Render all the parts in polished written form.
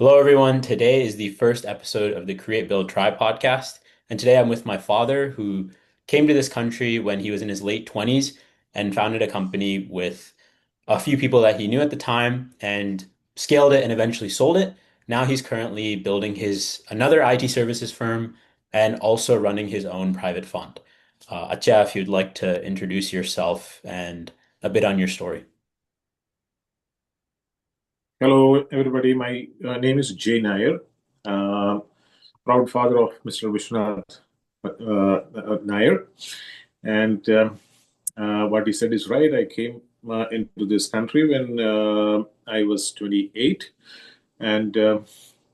Hello, everyone. Today is the first episode of the Create, Build, Try podcast. And today I'm with my father, who came to this country when he was in his late 20s and founded a company with a few people that he knew at the time and scaled it and eventually sold it. Now he's currently building his another IT services firm and also running his own private fund. Atya, if you'd like to introduce yourself and a bit on your story. Hello, everybody. My name is Jay Nair, uh, proud father of Mr. Vishwanath Nair. And what he said is right. I came into this country when I was 28, and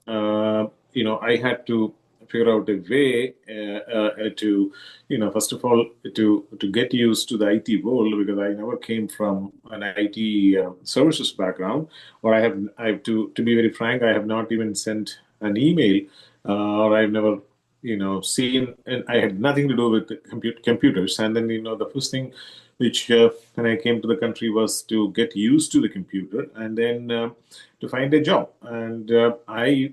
I had to figure out a way to, first of all, to get used to the IT world because I never came from an IT services background, or to be very frank, I have not even sent an email, or I've never seen, and I had nothing to do with computers. And then the first thing which when I came to the country was to get used to the computer, and then to find a job. And I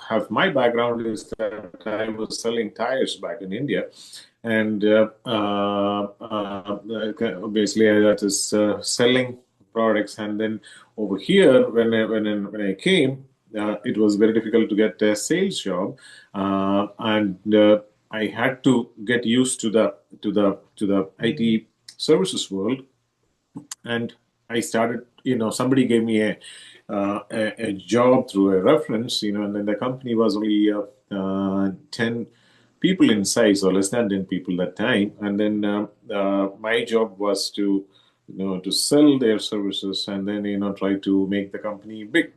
have my background is that I was selling tires back in India, and basically that is selling products. And then over here, when I came, it was very difficult to get a sales job, and I had to get used to the IT services world. And I started, somebody gave me a job through a reference, and then the company was only 10 people in size, or less than 10 people that time. And then my job was to sell their services, and then try to make the company big.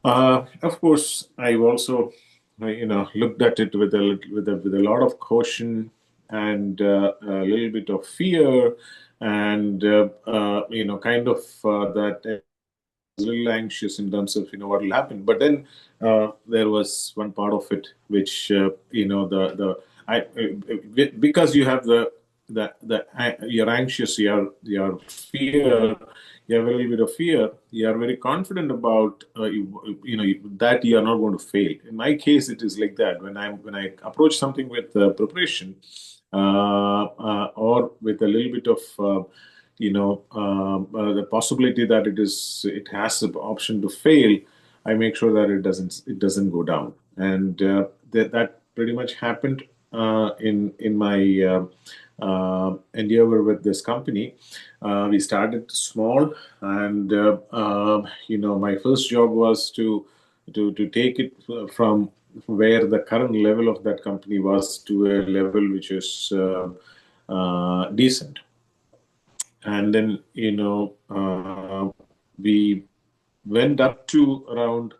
Of course, I also looked at it with a lot of caution and a little bit of fear, and kind of that I was a little anxious in terms of what will happen. But then there was one part of it which the I because you have you're anxious, you're fear, you have a little bit of fear. You are very confident about that you are not going to fail. In my case, it is like that. When I approach something with preparation, or with a little bit of the possibility that it has the option to fail, I make sure that it doesn't go down. And that pretty much happened in my endeavor with this company. We started small, and my first job was to take it from where the current level of that company was to a level which is decent. And then we went up to around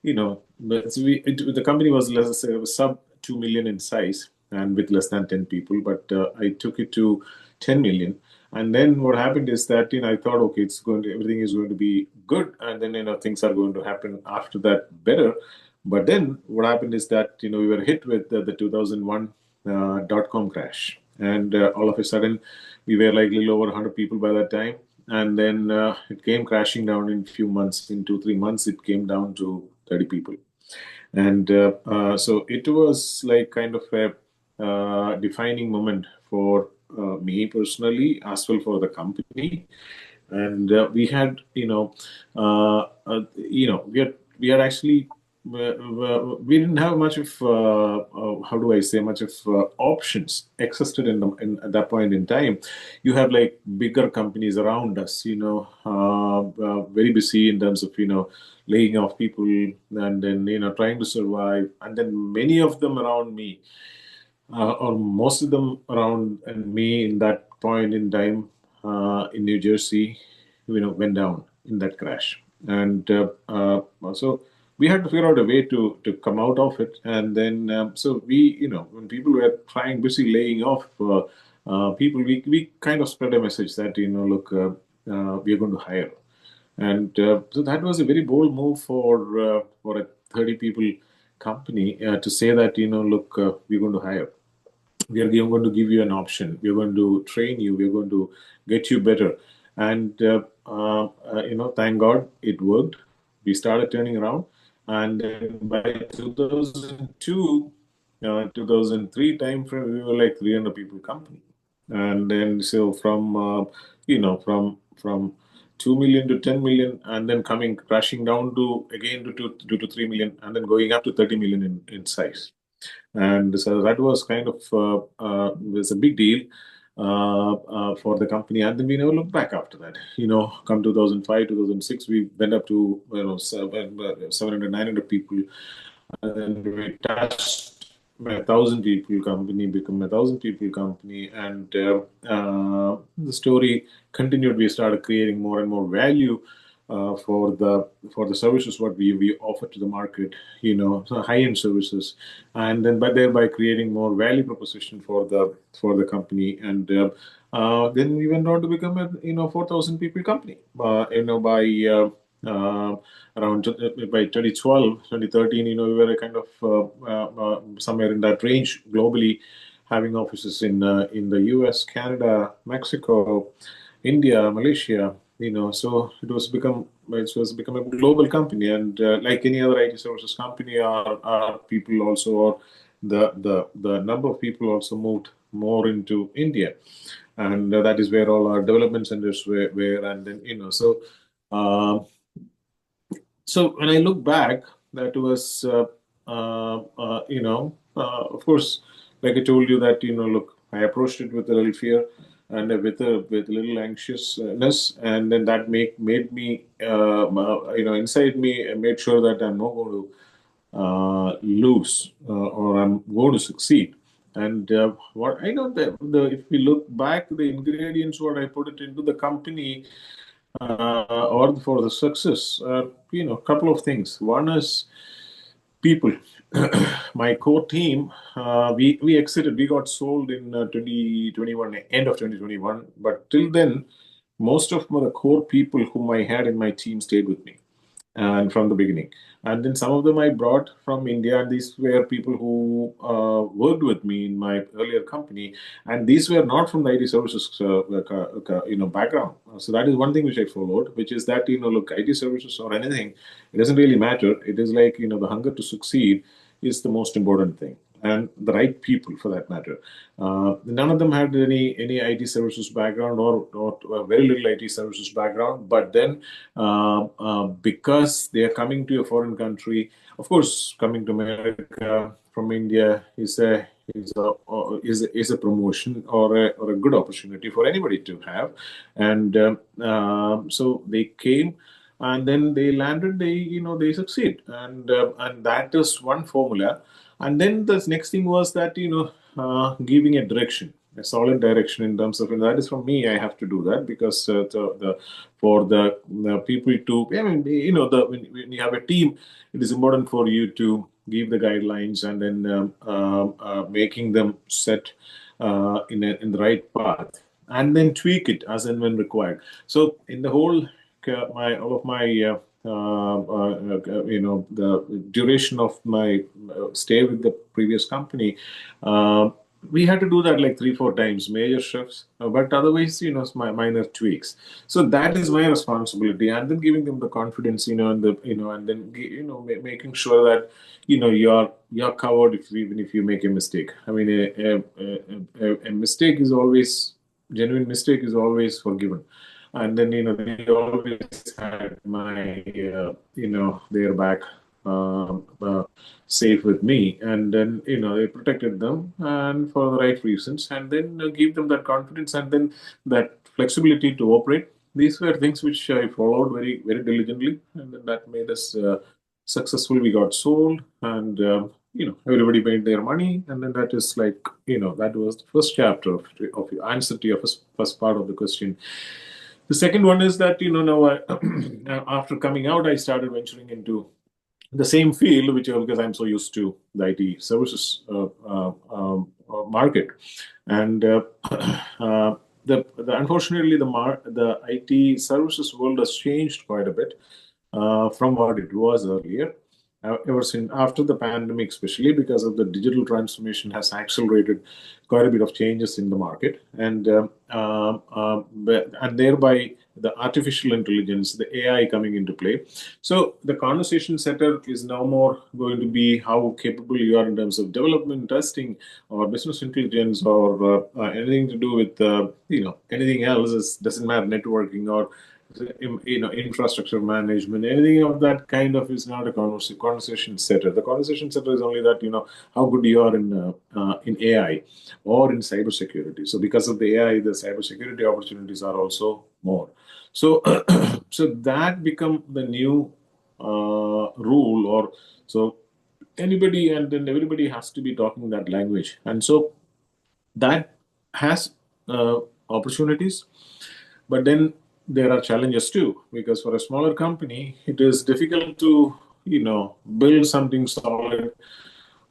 the company was less sub 2 million in size and with less than 10 people, but I took it to 10 million. And then what happened is that I thought, okay, everything is going to be good, and then things are going to happen after that better. But then what happened is that we were hit with the 2001 dot-com crash, and all of a sudden we were like a little over 100 people by that time. And then it came crashing down in a few months. In 2 3 months, it came down to 30 people. And so it was like kind of a defining moment for me personally, as well for the company. And we had, we had actually, we didn't have much of, how do I say, much of options existed at that point in time. You have like bigger companies around us, very busy in terms of, laying off people, and then, trying to survive. And then many of them around me, or most of them around and me in that point in time in New Jersey, went down in that crash. And so we had to figure out a way to come out of it. And then so when people were trying busy laying off people, we kind of spread a message that look, we are going to hire. And so that was a very bold move for a 30 people company to say that look, we're going to hire. We are going to give you an option. We are going to train you. We are going to get you better. And thank God it worked. We started turning around, And then by 2002, 2003 time frame, we were like 300 people company. And then so from 2 million to 10 million, and then coming crashing down to again to 2 to 3 million, and then going up to 30 million in size. And so that was kind of was a big deal for the company. And then we never looked back after that. Come 2005, 2006, we went up to 700, 900 people, and then we touched a thousand people company, become a thousand people company, and the story continued. We started creating more and more value for the services what we offer to the market, so high-end services, and then by thereby creating more value proposition for the company, and then we went on to become a 4,000 people company. By uh, around by 2012, 2013, we were a kind of somewhere in that range globally, having offices in the US, Canada, Mexico, India, Malaysia. So it was become a global company, and like any other IT services company, our people also, or the number of people also moved more into India, and that is where all our development centers were, and then um, so when I look back, that was, of course, like I told you that, look, I approached it with a little fear and with a little anxiousness, and then that made me, inside me, made sure that I'm not going to lose, or I'm going to succeed. And what I know that if we look back, the ingredients what I put it into the company or for the success, a couple of things. One is people. My core team, we exited, we got sold in 2021, end of 2021. But till then, most of the core people whom I had in my team stayed with me and from the beginning. And then some of them I brought from India, and these were people who worked with me in my earlier company, and these were not from the IT services background. So that is one thing which I followed, which is that look, IT services or anything, it doesn't really matter. It is like the hunger to succeed is the most important thing, and the right people for that matter. None of them had any IT services background, or very little IT services background. But then, because they are coming to a foreign country, of course, coming to America from India is a promotion, or a good opportunity for anybody to have. And so they came, and then they landed, they succeed, and that is one formula. And then the next thing was that giving a direction, a solid direction in terms of, and that is from me. I have to do that because for the people to, I mean, when you have a team, it is important for you to give the guidelines, and then making them set in the right path, and then tweak it as and when required. So in the whole my all of my the duration of my stay with the previous company, uh, we had to do that like 3 4 times, major shifts, but otherwise, minor tweaks. So that is my responsibility, and then giving them the confidence, and then making sure that you're covered if even if you make a mistake. I mean, a mistake is always, genuine mistake is always forgiven. And then they always had my their back, safe with me, and then they protected them, and for the right reasons, and then give them that confidence, and then that flexibility to operate. These were things which I followed very very diligently, and then that made us successful. We got sold, and everybody made their money, and then that is like that was the first chapter of your answer to your first part of the question. The second one is that now after coming out, I started venturing into the same field, which because I'm so used to the IT services market, and unfortunately the IT services world has changed quite a bit from what it was earlier. Ever since after the pandemic, especially because of the digital transformation, has accelerated quite a bit of changes in the market, and thereby the artificial intelligence, the AI coming into play. So the conversation setter is now more going to be how capable you are in terms of development, testing, or business intelligence, or anything to do with anything else. Doesn't matter, networking or infrastructure management, anything of that kind of is not a conversation setter. The conversation setter is only that how good you are in AI or in cybersecurity. So because of the AI, the cybersecurity opportunities are also more. So so that become the new rule, or so anybody and then everybody has to be talking that language, and so that has opportunities, but then there are challenges too, because for a smaller company, it is difficult to, build something solid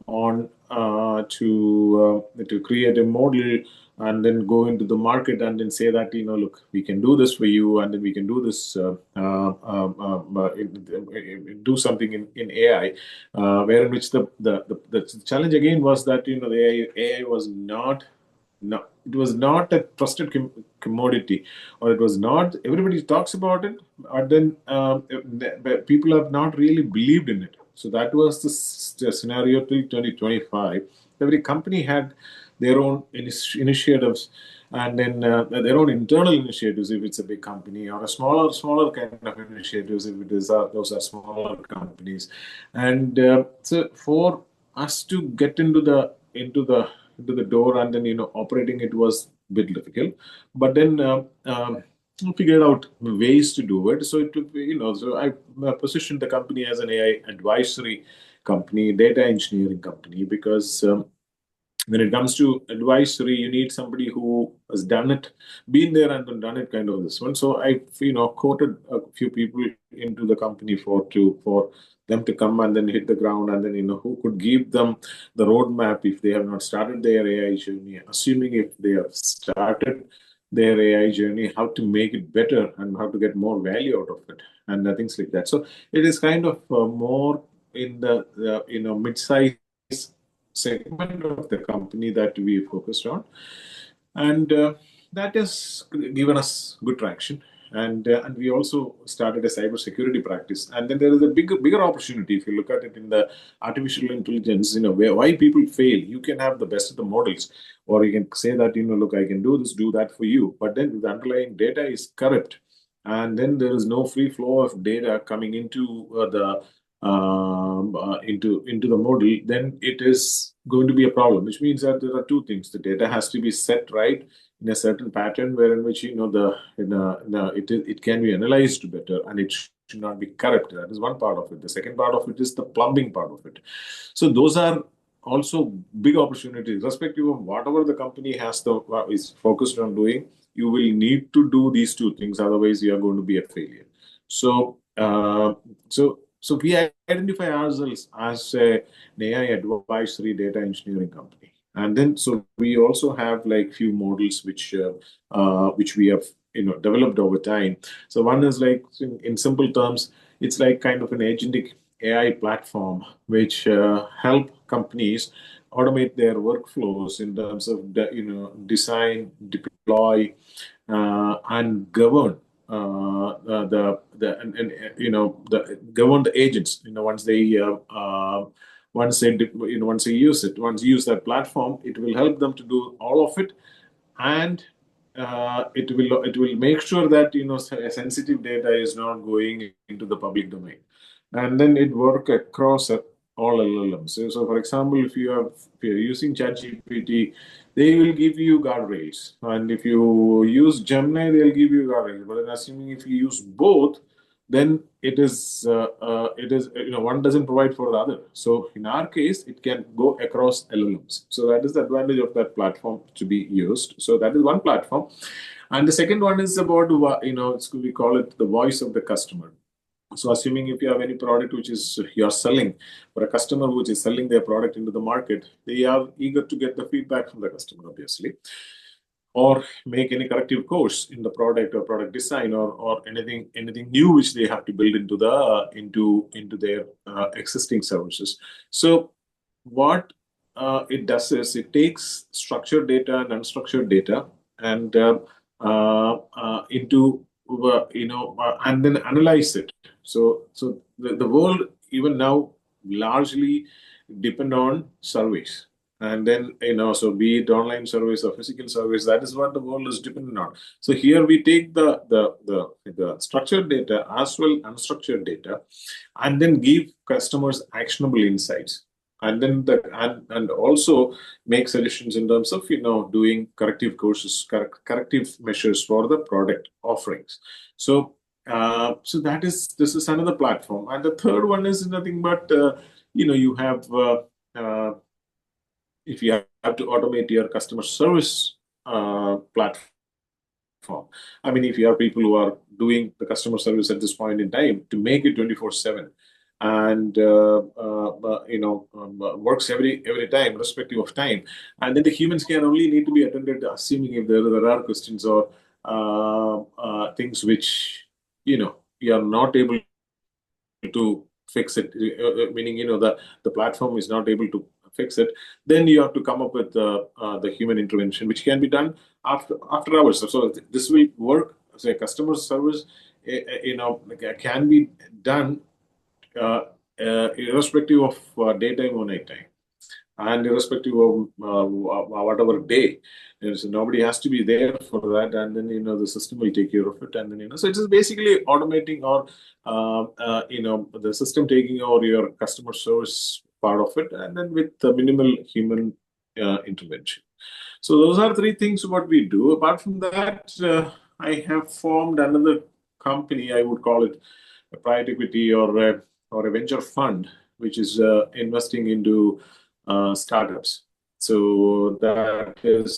on to create a model and then go into the market and then say that, look, we can do this for you, and then we can do this, do something in AI, where in which the challenge again was that, the AI was not, no, it was not a trusted commodity, or it was not. Everybody talks about it, but then people have not really believed in it. So that was the scenario till 2025. Every company had their own initiatives, and then their own internal initiatives if it's a big company, or a smaller kind of initiatives if it is those are smaller companies. And so for us to get into the door and then operating it was a bit difficult, but then figured out ways to do it. So it took, so I positioned the company as an AI advisory company, data engineering company, because when it comes to advisory, you need somebody who has done it, been there and done it, kind of this one. So I, quoted a few people into the company for them to come and then hit the ground, and then who could give them the roadmap if they have not started their AI journey, assuming if they have started their AI journey, how to make it better and how to get more value out of it, and things like that. So it is kind of more in the mid-size segment of the company that we focused on, and that has given us good traction. And we also started a cybersecurity practice. And then there is a bigger opportunity if you look at it in the artificial intelligence. Why people fail. You can have the best of the models, or you can say that, look, I can do this, do that for you. But then the underlying data is corrupt, and then there is no free flow of data coming into into the model. Then it is going to be a problem, which means that there are two things. The data has to be set right in a certain pattern, where in which it can be analyzed better, and it should not be corrupt. That is one part of it. The second part of it is the plumbing part of it. So those are also big opportunities, respective of whatever the company is focused on doing. You will need to do these two things, otherwise you are going to be a failure. So so we identify ourselves as an AI advisory data engineering company. And then so we also have like few models which we have developed over time. So one is like in simple terms, it's like kind of an agentic AI platform which help companies automate their workflows in terms of design, deploy, and govern the govern the agents. Once they use it, once you use that platform, it will help them to do all of it, and it will make sure that sensitive data is not going into the public domain, and then it work across all LLMs. So for example, if you're using ChatGPT, they will give you guardrails, and if you use Gemini, they'll give you guardrails. But then assuming if you use both, then it is one doesn't provide for the other. So in our case, it can go across LLMs. So that is the advantage of that platform to be used. So that is one platform, and the second one is about we call it the voice of the customer. So assuming if you have any product which is you're selling, or a customer which is selling their product into the market, they are eager to get the feedback from the customer, obviously, or make any corrective course in the product or product design, or anything new which they have to build into their existing services. So what it does is it takes structured data and unstructured data and into and then analyze it. So the world even now largely depend on surveys. And then, so be it online surveys or physical surveys, that is what the world is dependent on. So here we take the structured data as well unstructured data, and then give customers actionable insights, and then and also make suggestions in terms of doing corrective courses, corrective measures for the product offerings. So so that is this is another platform, and the third one is nothing but you have uh, if you have to automate your customer service platform. I mean, if you have people who are doing the customer service at this point in time, to make it 24/7 and works every time, irrespective of time, and then the humans can only need to be attended, assuming if there are questions or things which you are not able to fix it, meaning the platform is not able to fix it, then you have to come up with the human intervention, which can be done after hours. So this will work. Say customer service, can be done uh, irrespective of daytime or nighttime, and irrespective of whatever day. So nobody has to be there for that, and then the system will take care of it, and then so it is basically automating or the system taking over your customer service part of it, and then with the minimal human intervention. So those are three things what we do. Apart from that, I have formed another company. I would call it a private equity or a venture fund, which is investing into startups. So that is,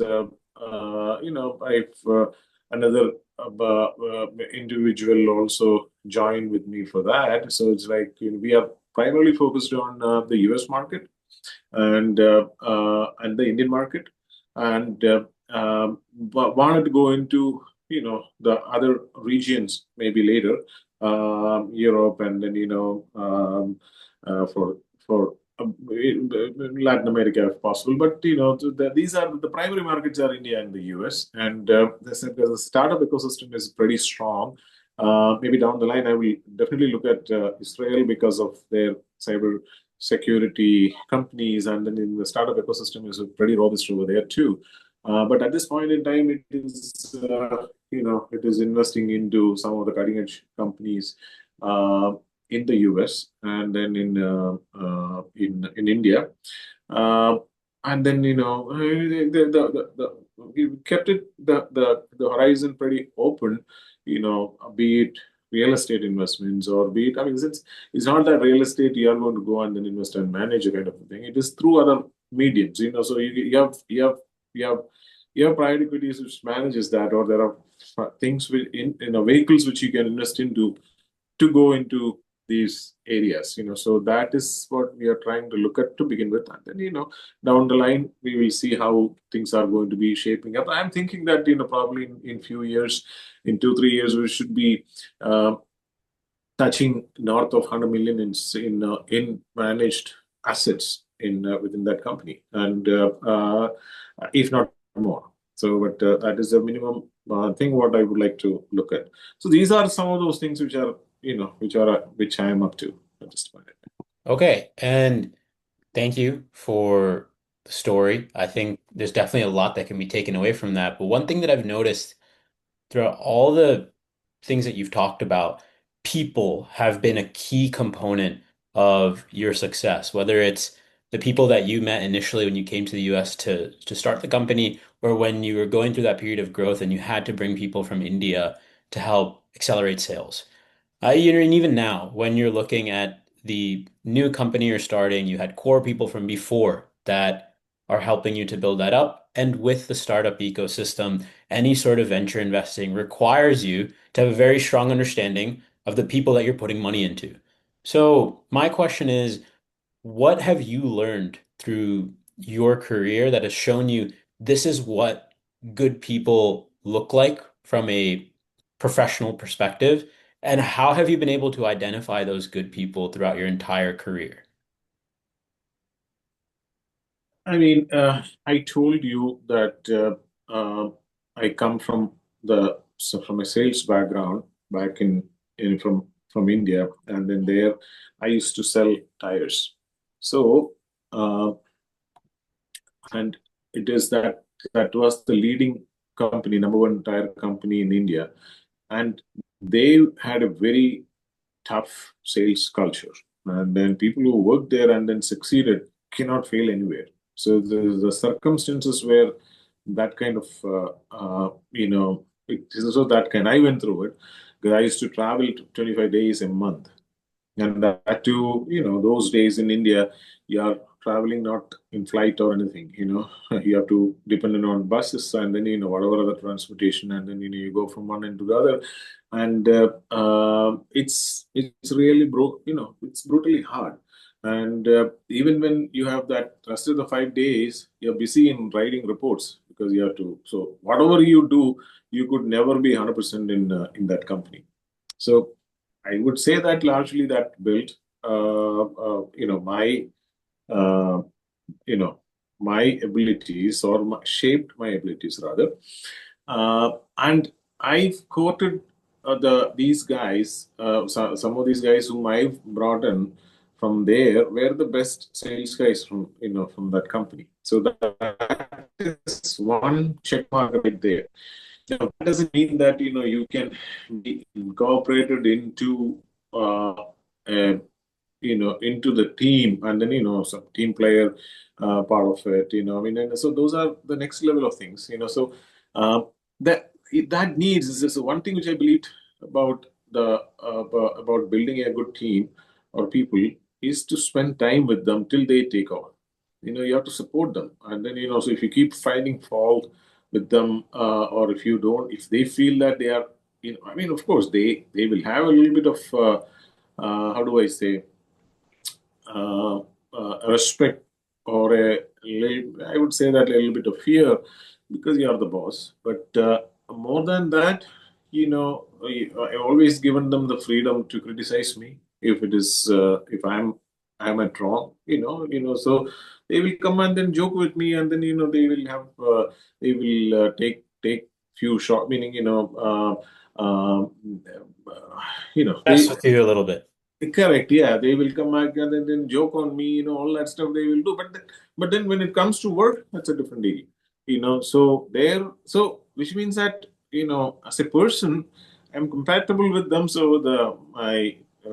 I've another individual also joined with me for that. So it's like we are primarily focused on the US market and the Indian market, and wanted to go into the other regions maybe later, Europe, and then for Latin America if possible. But these are the primary markets are India and the US, and the startup ecosystem is pretty strong. Maybe down the line, I will definitely look at Israel because of their cyber security companies, and then in the startup ecosystem is pretty robust over there too. But at this point in time, it is it is investing into some of the cutting edge companies in the US, and then in India, uh, and then we kept it the horizon pretty open, be it real estate investments or be it, I mean, since it's not that real estate you are going to go and then invest and manage a kind of a thing. It is through other mediums, so you have you have private equities which manages that, or there are things vehicles which you can invest into to go into these areas. So that is what we are trying to look at to begin with, and then down the line we will see how things are going to be shaping up. I'm thinking that probably in few years, in 2 3 years, we should be touching north of 100 million in managed assets in within that company, and if not more. So, but that is the minimum thing what I would like to look at. So these are some of those things which are which I am up to at this point. Okay, and thank you for the story. I think there's definitely a lot that can be taken away from that. But one thing that I've noticed throughout all the things that you've talked about, people have been a key component of your success, whether it's the people that you met initially when you came to the US to start the company, or when you were going through that period of growth and you had to bring people from India to help accelerate sales. And even now, when you're looking at the new company you're starting, you had core people from before that are helping you to build that up. And with the startup ecosystem, any sort of venture investing requires you to have a very strong understanding of the people that you're putting money into. So my question is, what have you learned through your career that has shown you this is what good people look like from a professional perspective? And how have you been able to identify those good people throughout your entire career? I mean, I told you that I come from the so from a sales background back in from India, and then there I used to sell tires. So uh, and it is that was the leading company, number one tire company in India, and they had a very tough sales culture. And then people who worked there and then succeeded cannot fail anywhere. So the circumstances where that kind of, it is also that kind. I went through it because I used to travel 25 days a month. And that too, those days in India, you are traveling not in flight or anything, you have to depend on buses and then, whatever other transportation, and then, you go from one end to the other. And it's really it's brutally hard. And even when you have that rest of the 5 days, you're busy in writing reports because you have to. So whatever you do, you could never be 100% in that company. So I would say that largely that built, my, uh, you know, my abilities or shaped my abilities rather. And I've quoted these guys, some of these guys whom I've brought in from there were the best sales guys from that company. So that is one check mark right there. That doesn't mean that you can be incorporated into a into the team, and then some team player part of it. I mean, and so those are the next level of things. So uh, that that needs is just one thing which I believed about about building a good team or people is to spend time with them till they take off. You have to support them, and then so if you keep finding fault with them, or if you don't, if they feel that they are, I mean, of course they will have a little bit of how do I say, uh, respect, or I would say that a little bit of fear because you are the boss. But more than that, I always given them the freedom to criticize me if it is if I'm at wrong. So they will come and then joke with me, and then they will have take few short meaning Mess they with you a little bit. correct. Yeah, they will come back and then joke on me, all that stuff they will do. But then when it comes to work, that's a different deal. So which means that, as a person, I'm compatible with them. So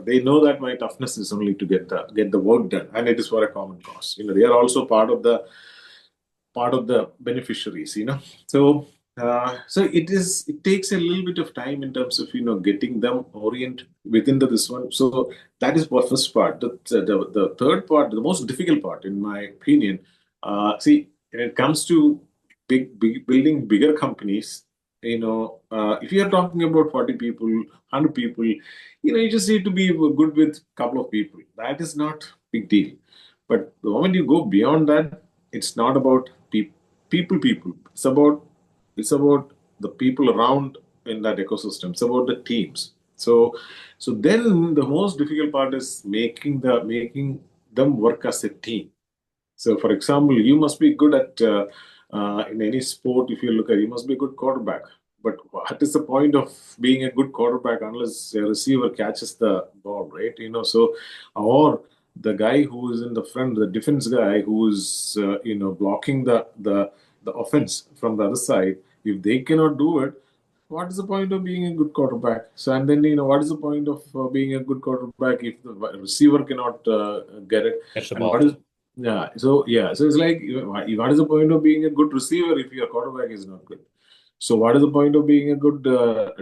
they know that my toughness is only to get the work done, and it is for a common cause. They are also part of the beneficiaries. So it takes a little bit of time in terms of getting them orient within this one. So that is the first part. The third part, the most difficult part in my opinion, see, when it comes to big building bigger companies, if you are talking about 40 people, 100 people, you just need to be good with a couple of people. That is not big deal. But the moment you go beyond that, it's not about people. It's about the people around in that ecosystem. It's about the teams. So then the most difficult part is making them work as a team. So, for example, you must be good at in any sport. If you look at, you must be a good quarterback. But what is the point of being a good quarterback unless a receiver catches the ball, right? So or the guy who is in the front, the defense guy who is blocking the offense from the other side. If they cannot do it, what is the point of being a good quarterback? So, and then what is the point of being a good quarterback if the receiver cannot get it? Catch the And what ball. is so it's like, what is the point of being a good receiver if your quarterback is not good? So what is the point of being a good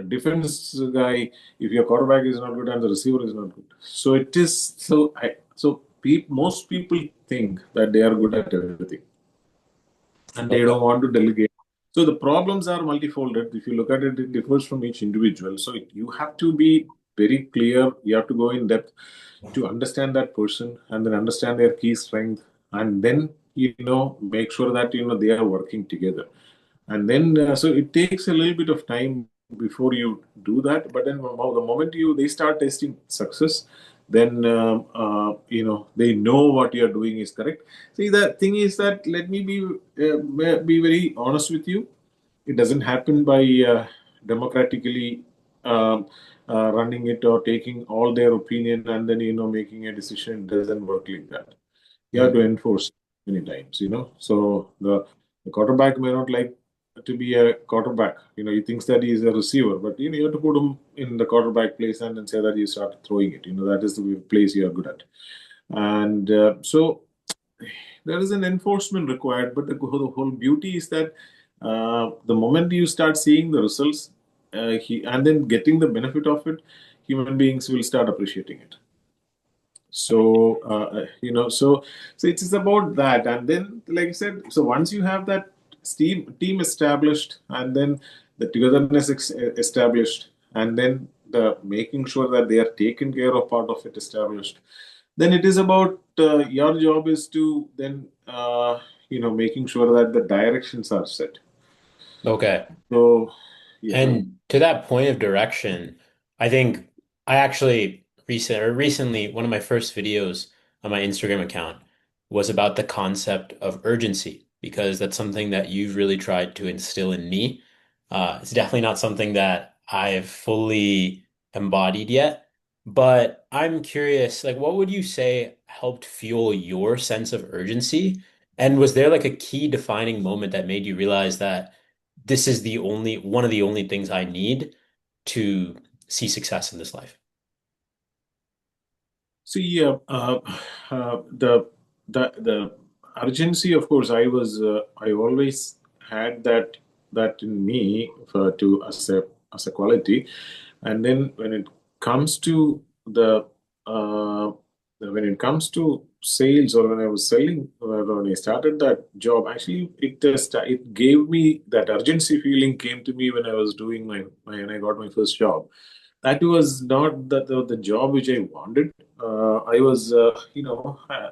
defense guy if your quarterback is not good and the receiver is not good? So it is most people think that they are good at everything and they Okay. don't want to delegate. So the problems are multifolded. If you look at it, it differs from each individual. So you have to be very clear. You have to go in depth to understand that person and then understand their key strength, and then make sure that they are working together. And then so it takes a little bit of time before you do that. But then the moment they start tasting success, then they know what you are doing is correct. See, the thing is that, let me be very honest with you. It doesn't happen by democratically um, running it or taking all their opinion and then making a decision. It doesn't work like that. You have to Mhm. enforce many times. So the quarterback may not like to be a quarterback. He thinks that he is a receiver, but you have to put him in the quarterback place and then say that you start throwing it. That is the place you are good at. And so there is an enforcement required, but the whole beauty is that the moment you start seeing the results, and then getting the benefit of it, human beings will start appreciating it. So so it is about that. And then, like I said, so once you have that team established, and then the togetherness established, and then the making sure that they are taken care of part of it established, then it is about your job is to then making sure that the directions are set. Okay. So yeah. And to that point of direction, I think I actually recently one of my first videos on my Instagram account was about the concept of urgency because that's something that you've really tried to instill in me. It's definitely not something that I've fully embodied yet, but I'm curious, like what would you say helped fuel your sense of urgency? And was there like a key defining moment that made you realize that this is the only one of the only things I need to see success in this life? See, the urgency, of course, I always had that in me for to as a quality, and then the uh, when it comes to sales, or when I was selling, when I started that job, actually it gave me that urgency feeling came to me when I was doing when I got my first job. That was not the job which I wanted. I was,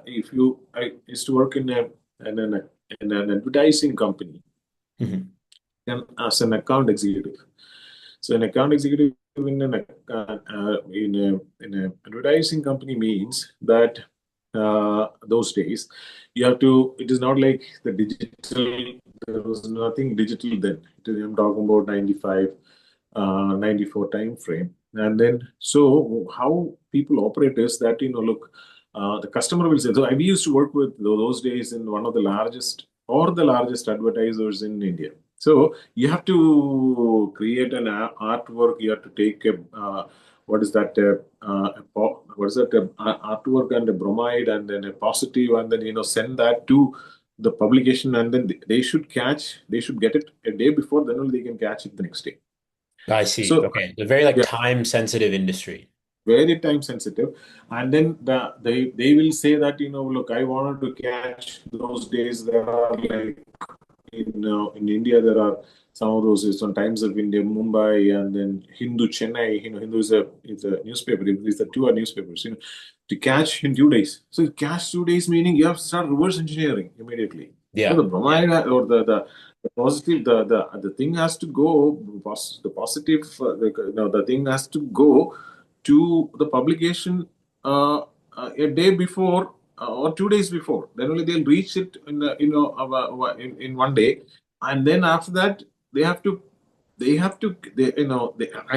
if you, I used to work in an, in an advertising company Mhm. and as an account executive. So an account executive in a advertising company means that those days you have to. It is not like the digital. There was nothing digital then. I'm talking about 95, 94 time frame. And then so how people operate is that look, the customer will say. So we used to work with those days in one of the largest or the largest advertisers in India. So you have to create an artwork. You have to take a what is that? What is that? Artwork and a bromide and then a positive, and then send that to the publication, and then they should catch. They should get it a day before. Then only they can catch it the next day. I see. So Okay. The very like yeah, time sensitive industry. very time sensitive. And then they will say that look, I wanted to catch those days. There are like in India, there are some of those. It's on Times of India, Mumbai, and then Hindu Chennai. Hindu is a newspaper. These are two are newspapers. To catch in 2 days. So catch 2 days meaning you have to start reverse engineering immediately. So the Yeah. bromide or the positive, the thing has to go. The positive, the thing has to go to the publication a day before or 2 days before. Then only they'll reach it in one day, and then after that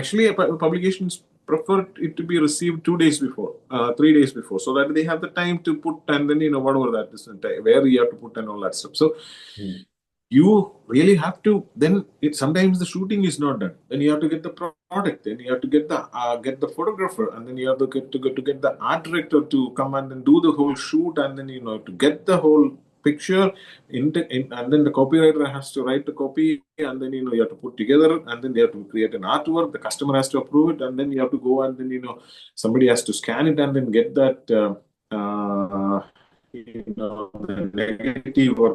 actually publications prefer it to be received 2 days before, 3 days before, so that they have the time to put, and then whatever that is, where you have to put and all that stuff. So Mm. you really have to then it sometimes the shooting is not done, then you have to get the product, then you have to get the photographer, and then you have to get the art director to come and then do the whole shoot, and then to get the whole picture and then the copywriter has to write the copy, and then you have to put together, and then they have to create an artwork, the customer has to approve it, and then you have to go, and then somebody has to scan it and then get that the negative, or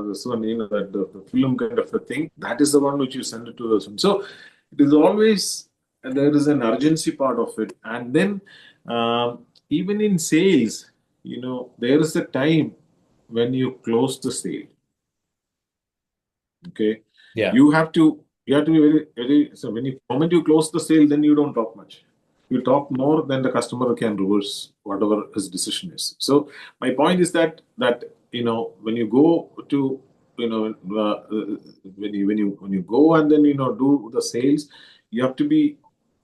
this one, that the film kind of a thing. That is the one which you send it to the person. So it is always, and there is an urgency part of it. And then even in sales, there is a time when you close the sale. Okay, Yeah. you have to be very very. So when you moment you close the sale, then you don't talk much. You talk more than the customer can reverse whatever his decision is. So my point is that when you go to you know, when you go and then do the sales, you have to be,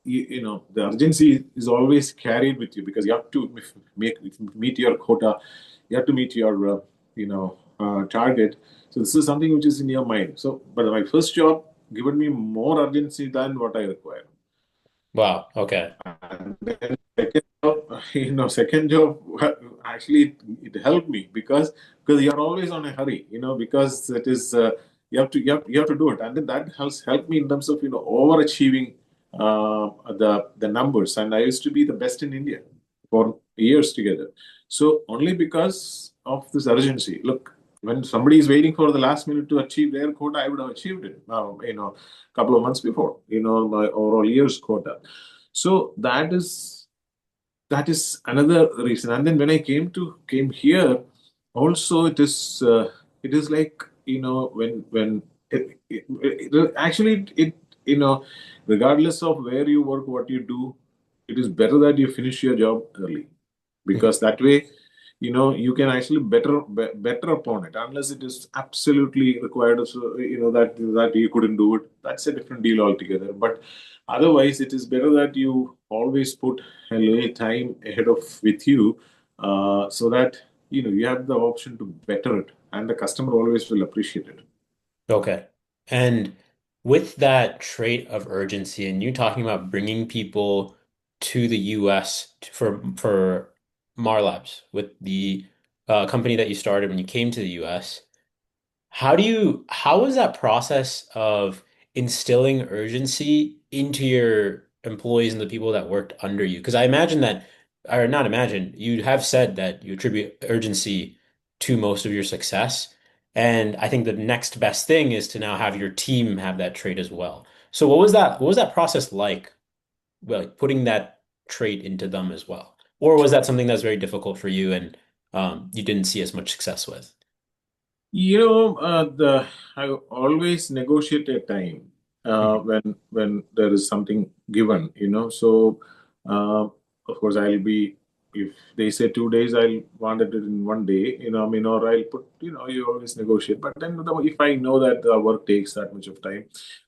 the urgency is always carried with you because you have to make meet your quota, you have to meet your target. So this is something which is in your mind. So, but my first job given me more urgency than what I require. Wow. Okay. And then second job, second job actually it helped me because you're always on a hurry, because it is you have to do it, and then that has helped me in terms of overachieving the numbers. And I used to be the best in India for years together. So only because of this urgency. Look, when somebody is waiting for the last minute to achieve their quota, I would have achieved it. Couple of months before, my overall year's quota. So that is another reason. And then when I came here, also it is like when actually it regardless of where you work, what you do, it is better that you finish your job early, because that way you can actually better upon it, unless it is absolutely required. So that you couldn't do it, that's a different deal altogether. But otherwise it is better that you always put a little time ahead of with you, so that you have the option to better it, and the customer always will appreciate it. Okay. And with that trait of urgency, and you talking about bringing people to the US for Marlabs with the company that you started when you came to the US, how was that process of instilling urgency into your employees and the people that worked under you? Because I imagine that, or not imagine, you have said that you attribute urgency to most of your success. And I think the next best thing is to now have your team have that trait as well. So what was that process like? Well, putting that trait into them as well? Or was that something that was very difficult for you and you didn't see as much success with? The I always negotiate a time Mhm. when there is something given. So uh, of course I'll be, if they say 2 days, I'll want it in one day. I mean, or I'll put. You always negotiate. But then if I know that the work takes that much of time,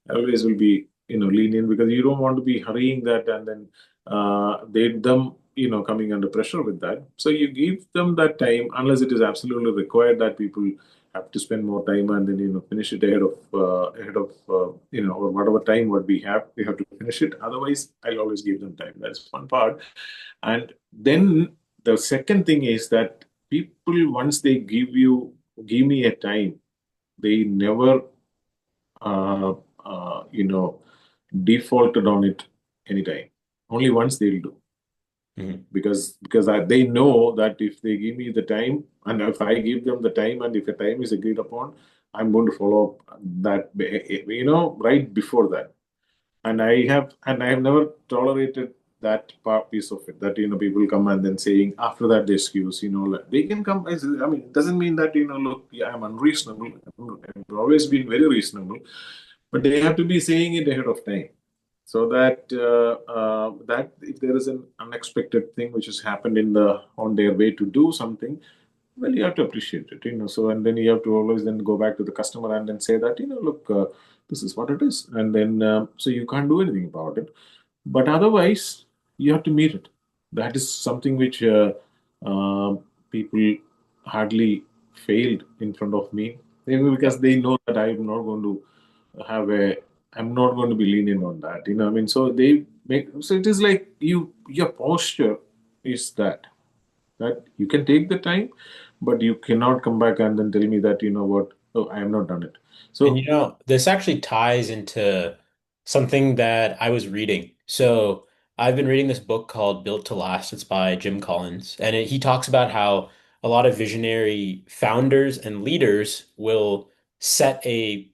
I always will be lenient, because you don't want to be hurrying that, and then they them coming under pressure with that. So you give them that time unless it is absolutely required that people have to spend more time, and then finish it ahead of or whatever time what we have to finish it. Otherwise I'll always give them time. That's one part. And then the second thing is that people, once they give me a time, they never uh, defaulted on it anytime. Only once they'll do, Mhm. because they know that if they give me the time, and if I give them the time, and if a time is agreed upon, I'm going to follow up that right before that. And I have never tolerated that piece of it, that people come and then saying after that the excuse, like they can come. I mean, it doesn't mean that look, yeah, I'm unreasonable. I've always been very reasonable, but they have to be saying it ahead of time, so that if there is an unexpected thing which has happened on their way to do something, well, you have to appreciate it. So, and then you have to always then go back to the customer and then say that, look, this is what it is, and then so you can't do anything about it. But otherwise, you have to meet it. That is something which uh, people hardly failed in front of me, maybe because they know that I'm not going to have a I'm not going to be lenient on that. I mean, so they make, so it is like your posture is that you can take the time, but you cannot come back and then tell me that, what, oh, I have not done it. And So this actually ties into something that I was reading. So I've been reading this book called Built to Last. It's by Jim Collins. And he talks about how a lot of visionary founders and leaders will set a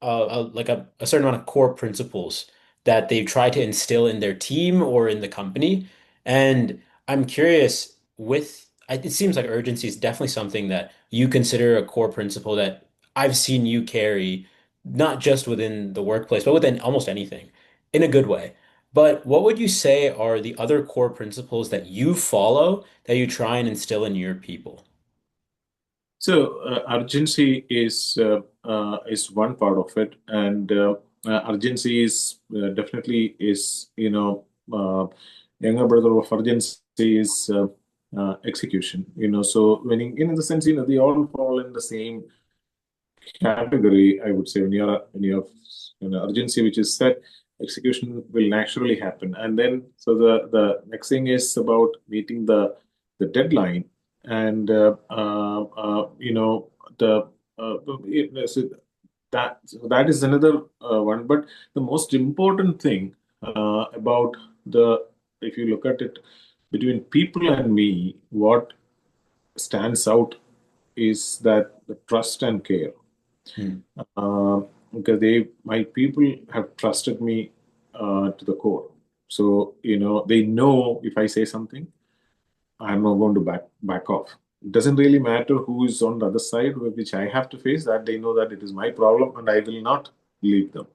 certain amount of core principles that they try to instill in their team or in the company. And I'm curious, it seems like urgency is definitely something that you consider a core principle that I've seen you carry, not just within the workplace, but within almost anything in a good way. But what would you say are the other core principles that you follow that you try and instill in your people? So urgency is one part of it, and urgency is definitely is younger brother of urgency is execution. So when in the sense they all fall in the same category. I would say when you have urgency which is set, execution will naturally happen, and then so the next thing is about meeting the deadline, and the so that is another one. But the most important thing about the if you look at it between people and me, what stands out is that the trust and care. Hmm. uh, because my people have trusted me to the core. So they know if I say something, I'm not going to back off. It doesn't really matter who is on the other side, which I have to face. That they know that it is my problem, and I will not leave them.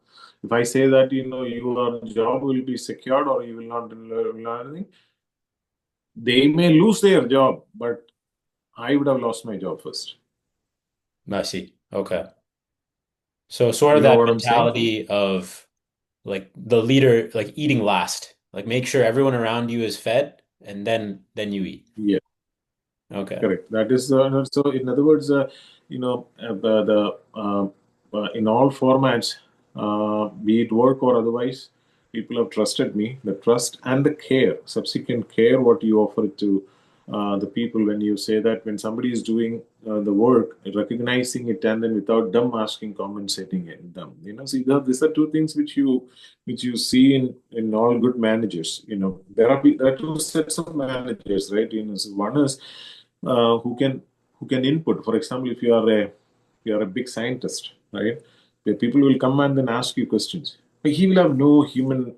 If I say that your job will be secured or you will not learn anything, they may lose their job, but I would have lost my job first. I see. Okay. So sort You of know that what I'm saying? mentality of like the leader, like eating last, like make sure everyone around you is fed and then you eat. Yeah. Okay. Correct. That is so. In other words, in all formats, be it work or otherwise, people have trusted me. The trust and the care, subsequent care, what you offer to the people when you say that when somebody is doing the work, recognizing it, and then without them asking, compensating it them. See, these are two things which you see in all good managers. There are two sets of managers, right? So one is uh, who can who can input. For example, if you are a big scientist, right? The people will come and then ask you questions. But he will have no human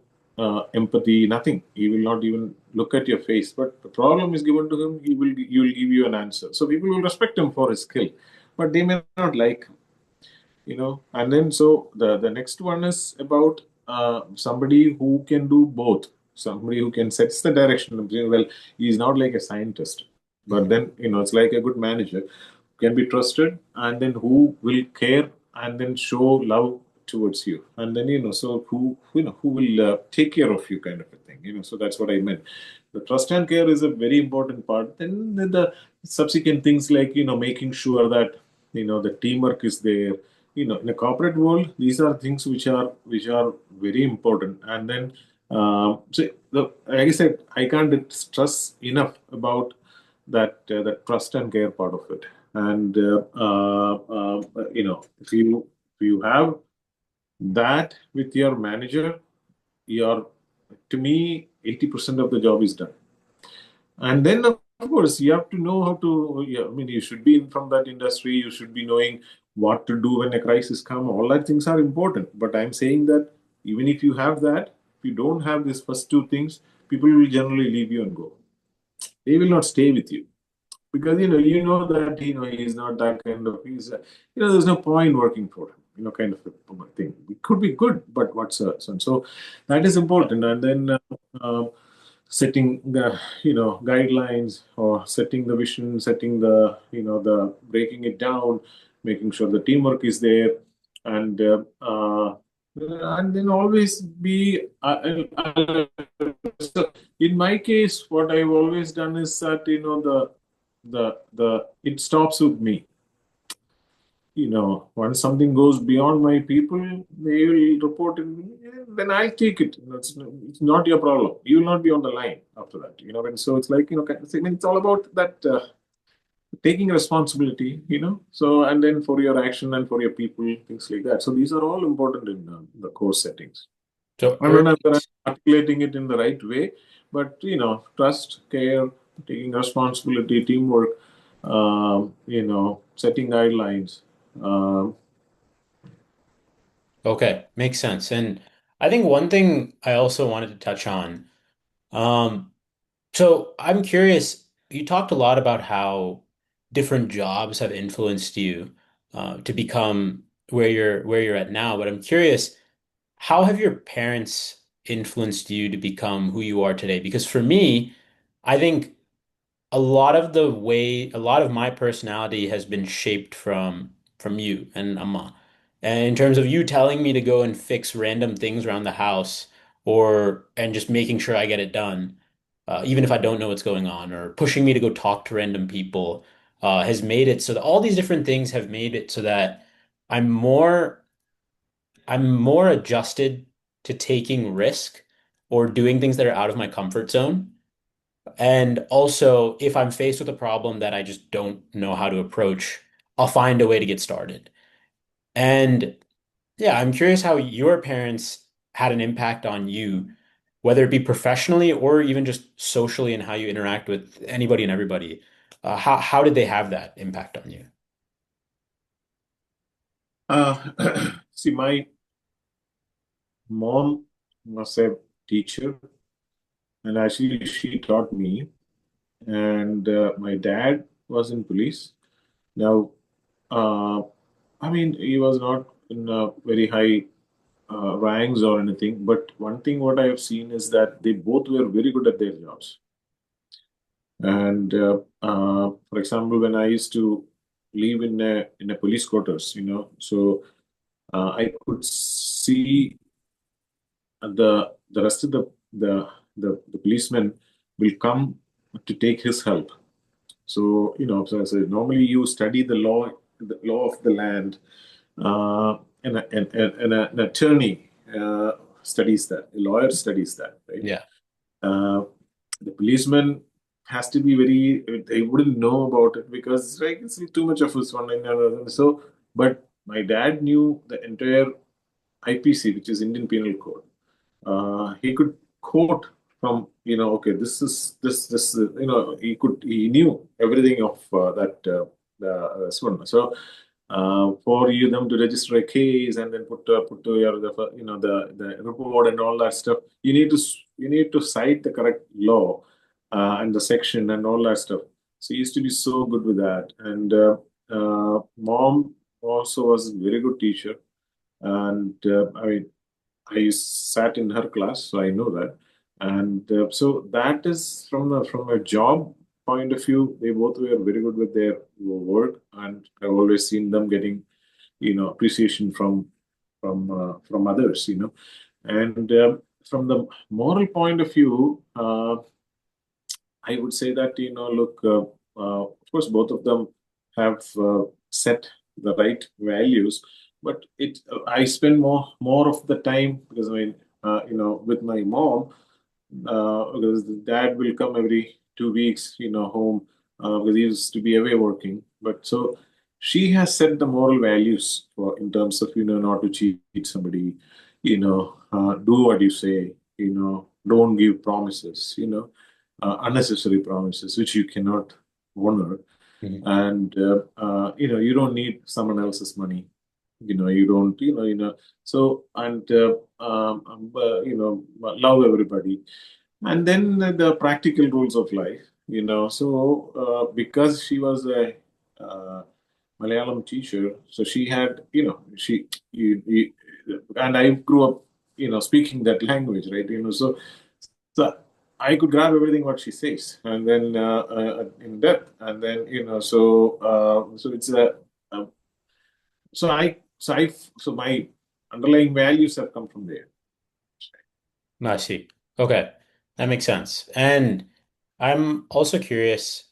empathy, nothing. He will not even look at your face. But the problem is given to him, he will give you an answer. So people will respect him for his skill, but they may not like and then so the next one is about somebody who can do both, somebody who can sets the direction. Well, he's not like a scientist, but Mhm. then it's like a good manager who can be trusted, and then who will care and then show love towards you, and then so who will take care of you, kind of a thing. So that's what I meant. The trust and care is a very important part. Then the subsequent things like making sure that the teamwork is there. In a corporate world, these are things which are very important. And then like I said, I can't stress enough about that trust and care part of it. And if you have that with your manager, your to me 80% of the job is done. And then, of course, you have to know how to. Yeah, I mean, you should be in from that industry. You should be knowing what to do when a crisis comes. All that things are important. But I'm saying that even if you have that, if you don't have these first two things, people will generally leave you and go. They will not stay with you because you know that he's not that kind of. There's no point working for him. Kind of a thing. It could be good, but what's so that is important. And then. Setting the guidelines, or setting the vision, setting the breaking it down, making sure the teamwork is there, and and then always be so in my case what I've always done is that the it stops with me. Once something goes beyond my people, they will report it. Then I'll take it. It's not your problem. You will not be on the line after that. And so it's like, I mean, it's all about that taking responsibility, So, and then for your action and for your people, things like that. So these are all important in the course settings. So I don't know whether I'm articulating it in the right way, but, trust, care, taking responsibility, teamwork, setting guidelines. Um, okay, makes sense. And I think one thing I also wanted to touch on, um, so I'm curious, you talked a lot about how different jobs have influenced you to become where you're at now, but I'm curious, how have your parents influenced you to become who you are today? Because for me, I think a lot of my personality has been shaped from you and Amma. And in terms of you telling me to go and fix random things around the house and just making sure I get it done, even if I don't know what's going on, or pushing me to go talk to random people, has made it so that all these different things have made it so that I'm more I'm more adjusted to taking risk or doing things that are out of my comfort zone. And also, if I'm faced with a problem that I just don't know how to approach, I'll find a way to get started. And yeah, I'm curious how your parents had an impact on you, whether it be professionally or even just socially and how you interact with anybody and everybody. How did they have that impact on you? See, my mom was a teacher, and actually she taught me. And my dad was in police. Now, uh, I mean, he was not in very high ranks or anything. But one thing what I have seen is that they both were very good at their jobs. And for example, when I used to live in a police quarters, so I could see the rest of the policemen will come to take his help. So, so normally you study the law of the land, and an attorney studies that, a lawyer studies that, right? Yeah. Uh, the policeman has to be very, they wouldn't know about it because, like, it's too much of his one and another. So, but my dad knew the entire IPC, which is Indian Penal Code. He could quote from, okay, this is this he knew everything of that this one. So for you them to register a case and then put to your the report and all that stuff, you need to cite the correct law and the section and all that stuff. So he used to be so good with that. And mom also was a very good teacher. And I mean, I sat in her class, so I know that. And so that is from a job point of view, they both were very good with their work, and I've always seen them getting, appreciation from others, And from the moral point of view, I would say that, look, of course, both of them have set the right values, but I spend more of the time because I mean, with my mom, because the dad will come every 2 weeks, home because he used to be away working. But so she has set the moral values for in terms of not to cheat somebody, do what you say, don't give promises, unnecessary promises which you cannot honor, Mhm. and you don't need someone else's money. You don't, so and love everybody, and then the practical rules of life, so because she was a Malayalam teacher, so she had, you, and I grew up, speaking that language, right? So I could grab everything what she says, and then in depth, and then so it's a so my underlying values have come from there. I see. Okay. That makes sense. And I'm also curious.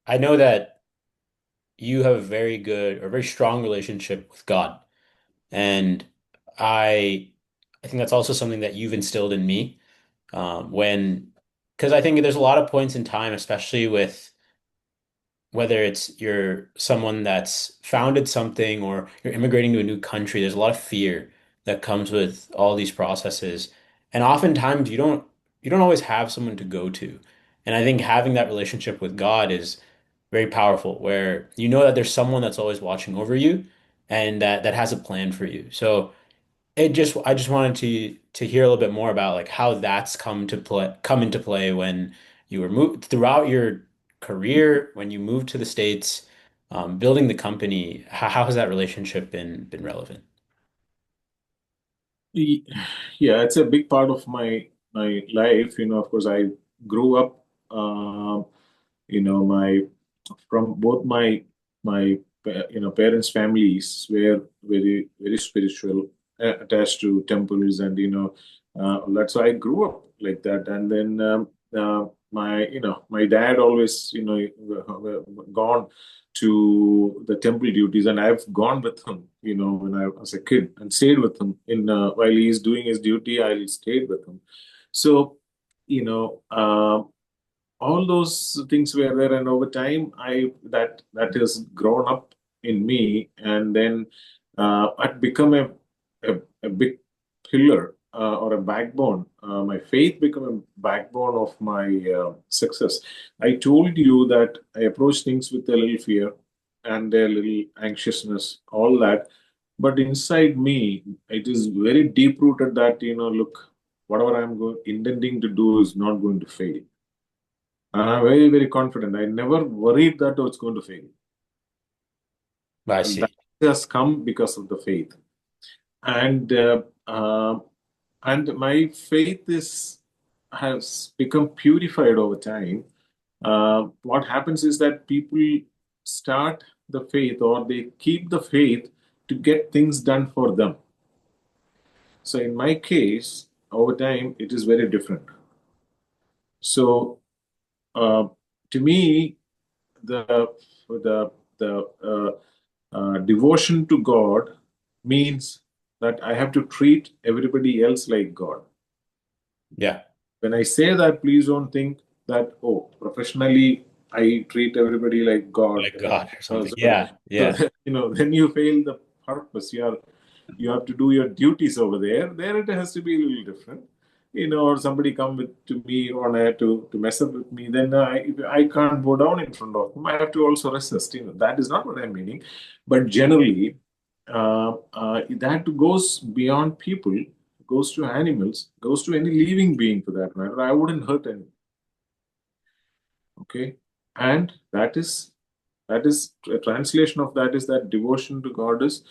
I know that you have a very good or very strong relationship with God. And I I think that's also something that you've instilled in me. Because I think there's a lot of points in time, especially with whether it's you're someone that's founded something or you're immigrating to a new country, there's a lot of fear that comes with all these processes. And oftentimes you don't always have someone to go to. And I think having that relationship with God is very powerful, where you know that there's someone that's always watching over you and that has a plan for you. So I just wanted to hear a little bit more about like how that's come into play when you were moved throughout your career, when you moved to the States, building the company. How has that relationship been relevant? Y- Yeah, it's a big part of my life. Of course, I grew up. My from both my parents' families were very very spiritual, attached to temples, and that's why I grew up like that. And then my dad always gone to the temple duties, and I've gone with him. When I was a kid, and stayed with him in while he's doing his duty, I stayed with him. So you know. All those things were there, and over time that has grown up in me, and then I'd become a big pillar, or a backbone. My faith become a backbone of my success. I told you that I approach things with a little fear and a little anxiousness, all that, but inside me it is very deep rooted that, look, whatever intending to do is not going to fail. And I'm very, very confident. I never worried that it's going to fail. I And that see. has come because of the faith. And and my faith is has become purified over time. What happens is that people start the faith, or they keep the faith to get things done for them. So in my case, over time, it is very different. So uh, to me, the the devotion to God means that I have to treat everybody else like God. Yeah. When I say that, please don't think that, oh, professionally I treat everybody like God. Like God or Uh, something. so, Yeah. so Yeah. then you fail the purpose. You have to do your duties over there. There it has to be a little different. Or somebody come to me on air to mess up with me, then I can't go down in front of them. I have to also resist. That is not what I'm meaning. But generally, that goes beyond people, goes to animals, goes to any living being for that matter. I wouldn't hurt any. Okay, and that is a translation of that is that devotion to God is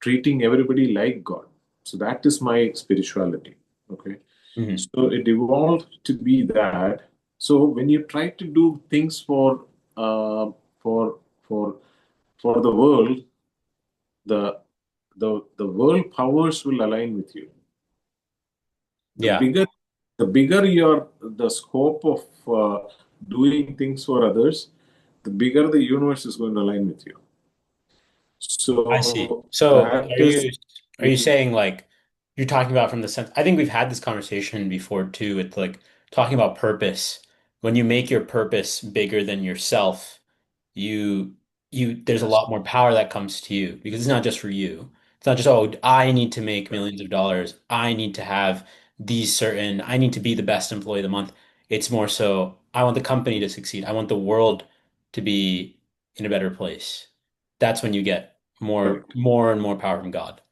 treating everybody like God. So that is my spirituality. Okay, Hmm. so it evolved to be that. So when you try to do things uh, for for for the world, the the world powers will align with you. The Yeah. bigger the bigger your the scope of doing things for others, the bigger the universe is going to align with you. I see. So So that is are you saying like you're talking about from the sense I think we've had this conversation before too with like talking about purpose. When you make your purpose bigger than yourself, you there's a yes, lot more power that comes to you because it's not just for you. It's not just, oh, I need to make millions of dollars. I need to be the best employee of the month. It's more so I want the company to succeed. I want the world to be in a better place. That's when you get correct. more and more power from God.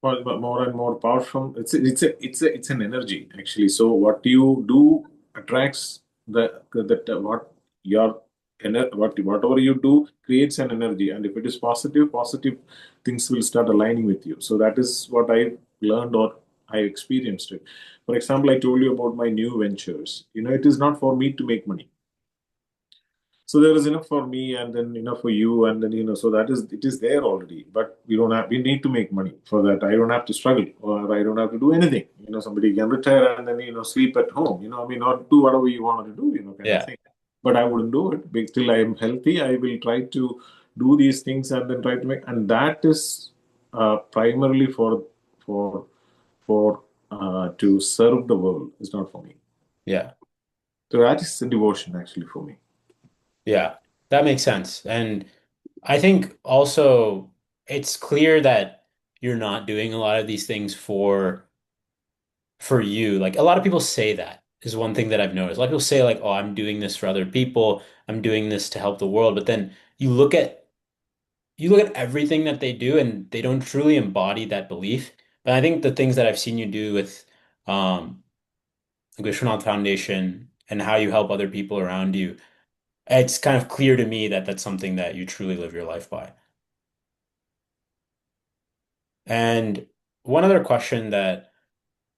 Well, but more and more powerful. It's an energy actually. So what you do attracts what your whatever you do creates an energy, and if it is positive, positive things will start aligning with you. So that is what I learned, or I experienced it. For example, I told you about my new ventures. It is not for me to make money. So there is enough for me, and then enough for you, and then so that is it is there already. But we need to make money for that. I don't have to struggle, or I don't have to do anything. Somebody can retire and then sleep at home. I mean, or do whatever you want to do. Kind of Yeah. thing. But I wouldn't do it till I am healthy. I will try to do these things and then try to make, and that is primarily for to serve the world. It's not for me. Yeah. So that is the devotion actually for me. Yeah. That makes sense. And I think also it's clear that you're not doing a lot of these things for you. Like a lot of people say that is one thing that I've noticed. A lot of people say like, "Oh, I'm doing this for other people. I'm doing this to help the world." But then you look at everything that they do and they don't truly embody that belief. But I think the things that I've seen you do with um like Vishwanath Foundation and how you help other people around you, it's kind of clear to me that that's something that you truly live your life by. And one other question that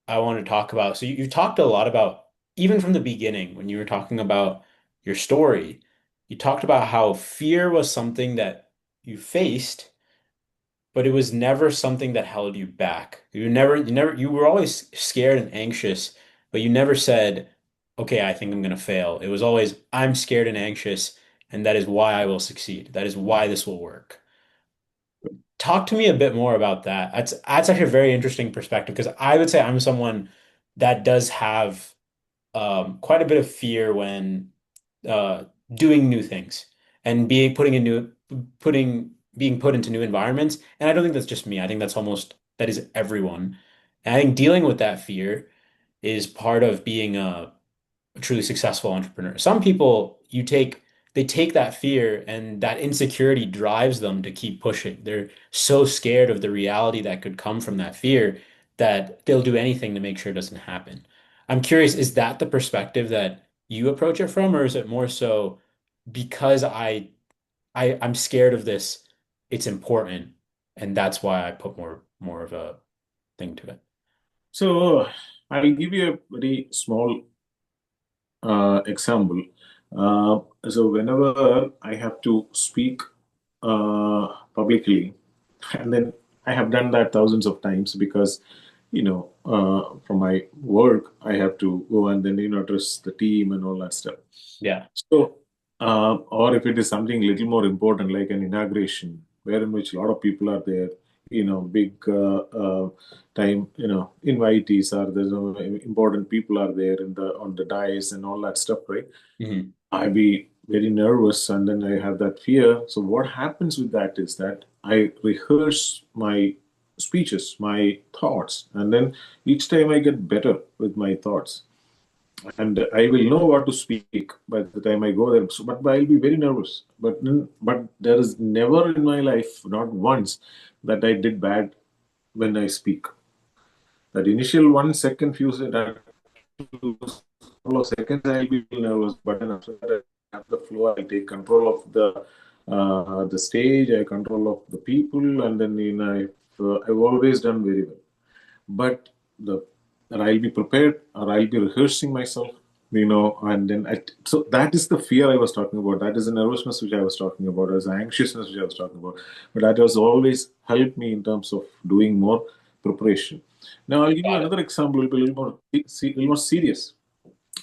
I want to talk about. So you talked a lot about even from the beginning, when you were talking about your story, you talked about how fear was something that you faced, but it was never something that held you back. You were always scared and anxious, but you never said, okay, I think I'm going to fail. It was always, I'm scared and anxious, and that is why I will succeed. That is why this will work. Talk to me a bit more about that. That's actually a very interesting perspective because I would say I'm someone that does have quite a bit of fear when uh, doing new things and being put into new environments. And I don't think that's just me. I think that is everyone. And I think dealing with that fear is part of being a truly successful entrepreneur. Some people they take that fear and that insecurity drives them to keep pushing. They're so scared of the reality that could come from that fear that they'll do anything to make sure it doesn't happen. I'm curious, is that the perspective that you approach it from, or is it more so because I'm scared of this, it's important, and that's why I put more of a thing to it? So I'll give you a very small example. So whenever I have to speak publicly, and then I have done that thousands of times because, from my work, I have to go and then, address the team and all that stuff. Yeah. So, or if it is something little more important, like an inauguration, where in which a lot of people are there, big time, invitees are there, important people are there in the on the dais and all that stuff, right? Hmm. I be very nervous, and then I have that fear. So what happens with that is that I rehearse my speeches, my thoughts, and then each time I get better with my thoughts and I will know what to speak by the time I go there. So, but I'll be very nervous. But there is never in my life, not once, that I did bad when I speak. That initial 1 second, that couple of seconds, I'll be nervous. But then after that, I have the flow. I take control of the stage. I control of the people, and then I've always done very well. But the that I'll be prepared or I'll be rehearsing myself, and then so that is the fear I was talking about. That is the nervousness which I was talking about, as anxiousness which I was talking about. But that has always helped me in terms of doing more preparation. Now I'll give you Got it. another example, a little more, little more serious,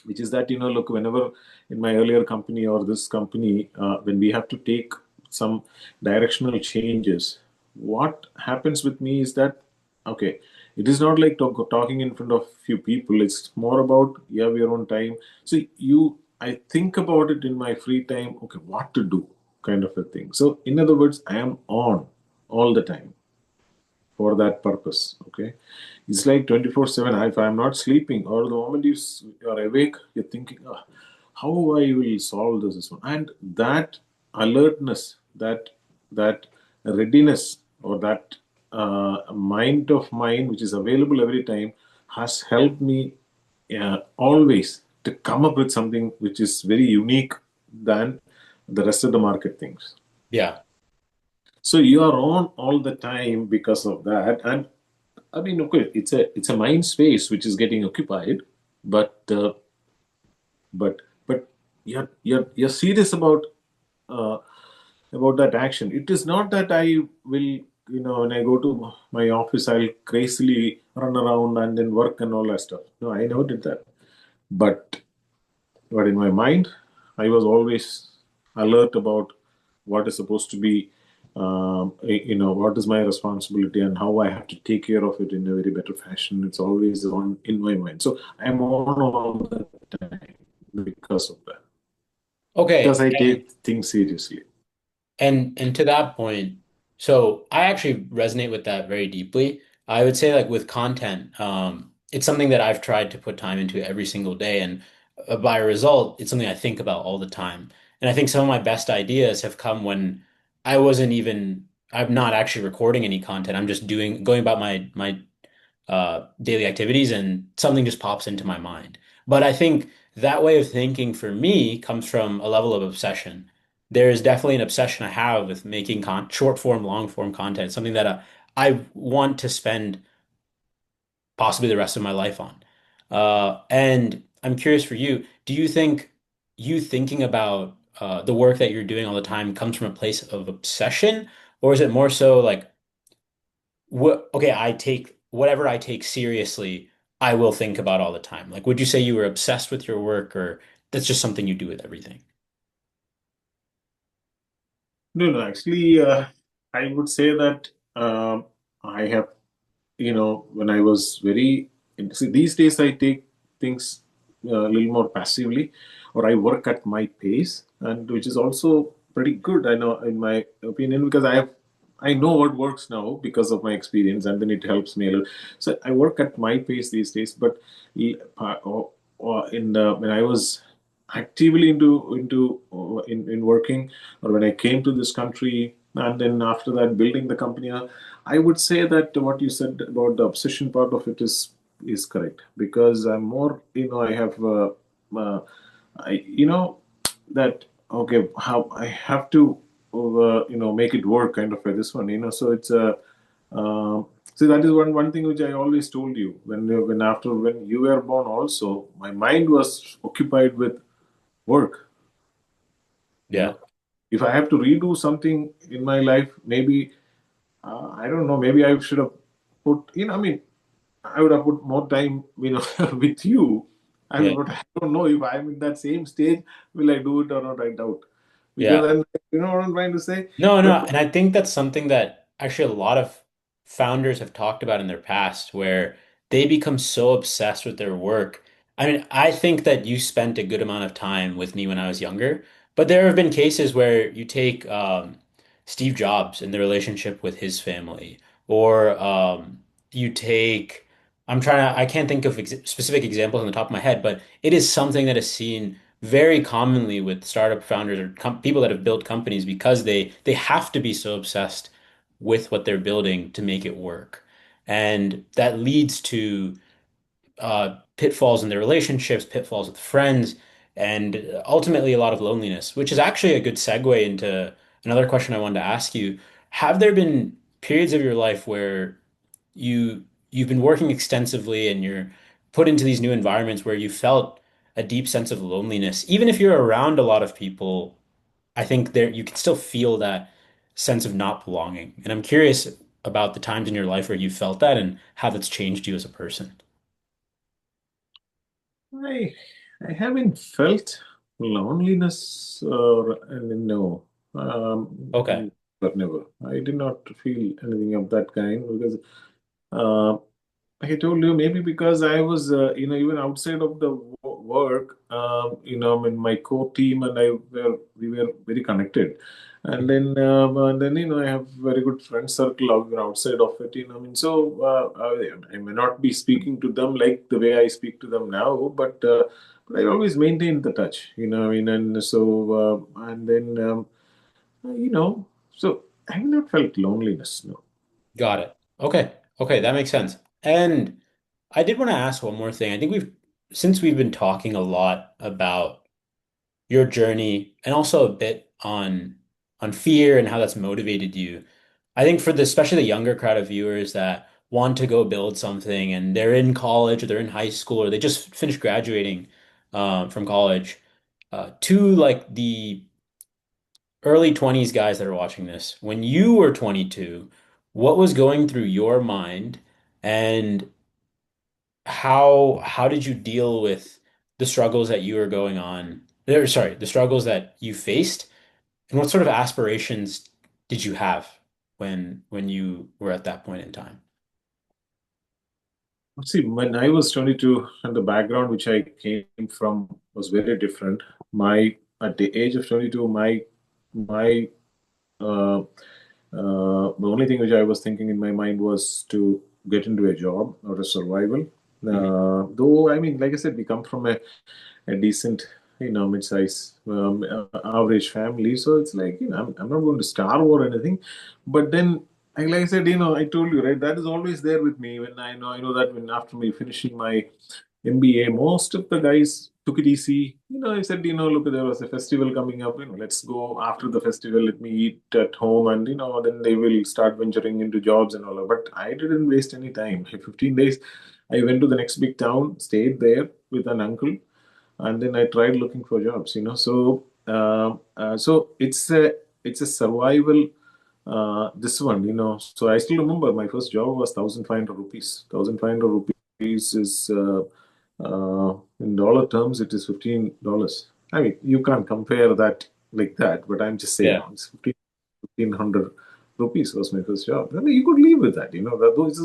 which is that look, whenever in my earlier company or this company, when we have to take some directional changes, what happens with me is that okay, it is not like talking in front of few people. It's more about you have your own time. So I think about it in my free time. Okay, what to do, kind of a thing. So in other words, I am on all the time for that purpose. Okay, it's like 24/7. If I'm not sleeping, or the moment you are awake, you're thinking, how I will solve this one, and that alertness, that readiness, or that mind of mine, which is available every time, has helped me always to come up with something which is very unique than the rest of the market things. Yeah. So you are on all the time because of that, and I mean, okay, it's a mind space which is getting occupied, but but you're serious uh, about that action. It is not that I will, when I go to my office, I'll crazily run around and then work and all that stuff. No, I never did that. But but in my mind, I was always alert about what is supposed to be, what is my responsibility and how I have to take care of it in a very better fashion. It's always on in my mind. So I'm on all the time because of that. Because Okay. I take things seriously. And to that point, so I actually resonate with that very deeply. I would say like with content, it's something that I've tried to put time into every single day, and by result, it's something I think about all the time. And I think some of my best ideas have come when I'm not actually recording any content. I'm just going about my daily activities, and something just pops into my mind. But I think that way of thinking for me comes from a level of obsession. There is definitely an obsession I have with making short form, long form content, something that I want to spend possibly the rest of my life on. And I'm curious for you, do you think you thinking about the work that you're doing all the time comes from a place of obsession, or is it more so like what okay, I take whatever I take seriously, I will think about all the time. Like, would you say you were obsessed with your work, or that's just something you do with everything? No, no, actually, I would say that I have, when I was see, these days I take things a little more passively, or I work at my pace, and which is also pretty good, I know, in my opinion, because I know what works now because of my experience, and then it helps me a little. So I work at my pace these days, but when I was actively in working, or when I came to this country, and then after that building the company, I would say that what you said about the obsession part of it is correct, because I'm more, I have I that okay, how I have to make it work, kind of, for this one, so it's a so that is one thing which I always told you, when you were born also, my mind was occupied with work. you Yeah. know if I have to redo something in my life, maybe, I don't know, maybe I should have put, I mean, I would have put more time, with you. Yeah. But I don't know if I'm in that same stage, will I do it or not, I doubt. Because Yeah. then, you know what I'm trying to say? No, When no, and I think that's something that actually a lot of founders have talked about in their past, where they become so obsessed with their work. I mean, I think that you spent a good amount of time with me when I was younger, but there have been cases where you take Steve Jobs and the relationship with his family, or you take, I can't think of specific examples on the top of my head, but it is something that is seen very commonly with startup founders or people that have built companies because they have to be so obsessed with what they're building to make it work. And that leads to pitfalls in their relationships, pitfalls with friends, and ultimately a lot of loneliness, which is actually a good segue into another question I wanted to ask you. Have there been periods of your life where you've been working extensively and you're put into these new environments where you felt a deep sense of loneliness? Even if you're around a lot of people, I think there you can still feel that sense of not belonging. And I'm curious about the times in your life where you felt that and how that's changed you as a person. I I haven't felt loneliness, and no, Okay. but never. I did not feel anything of that kind, because uh, I told you, maybe because I was, even outside of the work, in my core team, and we were very connected. And then, I have very good friend circle out outside of it, I mean, so I may not be speaking to them like the way I speak to them now, but I always maintain the touch, I mean, and so, and then, you know, so I have not felt loneliness, no. Got it. Okay. Okay, that makes sense. And I did want to ask one more thing. I think since we've been talking a lot about your journey and also a bit on fear and how that's motivated you. I think for especially the younger crowd of viewers that want to go build something and they're in college or they're in high school or they just finished graduating from college, to like the early 20s guys that are watching this, when you were 22, what was going through your mind and how did you deal with the struggles that you were going on? Or, sorry, the struggles that you faced, and what sort of aspirations did you have when you were at that point in time? See, when I was 22, and the background which I came from was very different. At the age of 22, my uh, the only thing which I was thinking in my mind was to get into a job or a survival. Mhm. Though, I mean, like I said, we come from a decent, mid-size, average family. So it's like, I'm not going to starve or anything. But then, like I said, I told you, right, that is always there with me. When I know that when after me finishing my MBA, most of the guys took it easy. I said, look, there was a festival coming up. Let's go after the festival. Let me eat at home, and then they will start venturing into jobs and all that. But I didn't waste any time. 15 days, I went to the next big town, stayed there with an uncle. and then I tried looking for jobs. So it's a survival. This one, so I still remember my first job was 1,500 rupees. 1,500 rupees is in dollar terms, it is $15. I mean, you can't compare that like that, but I'm just saying Yeah. it's 1,500 rupees was my first job. I mean, you could live with that,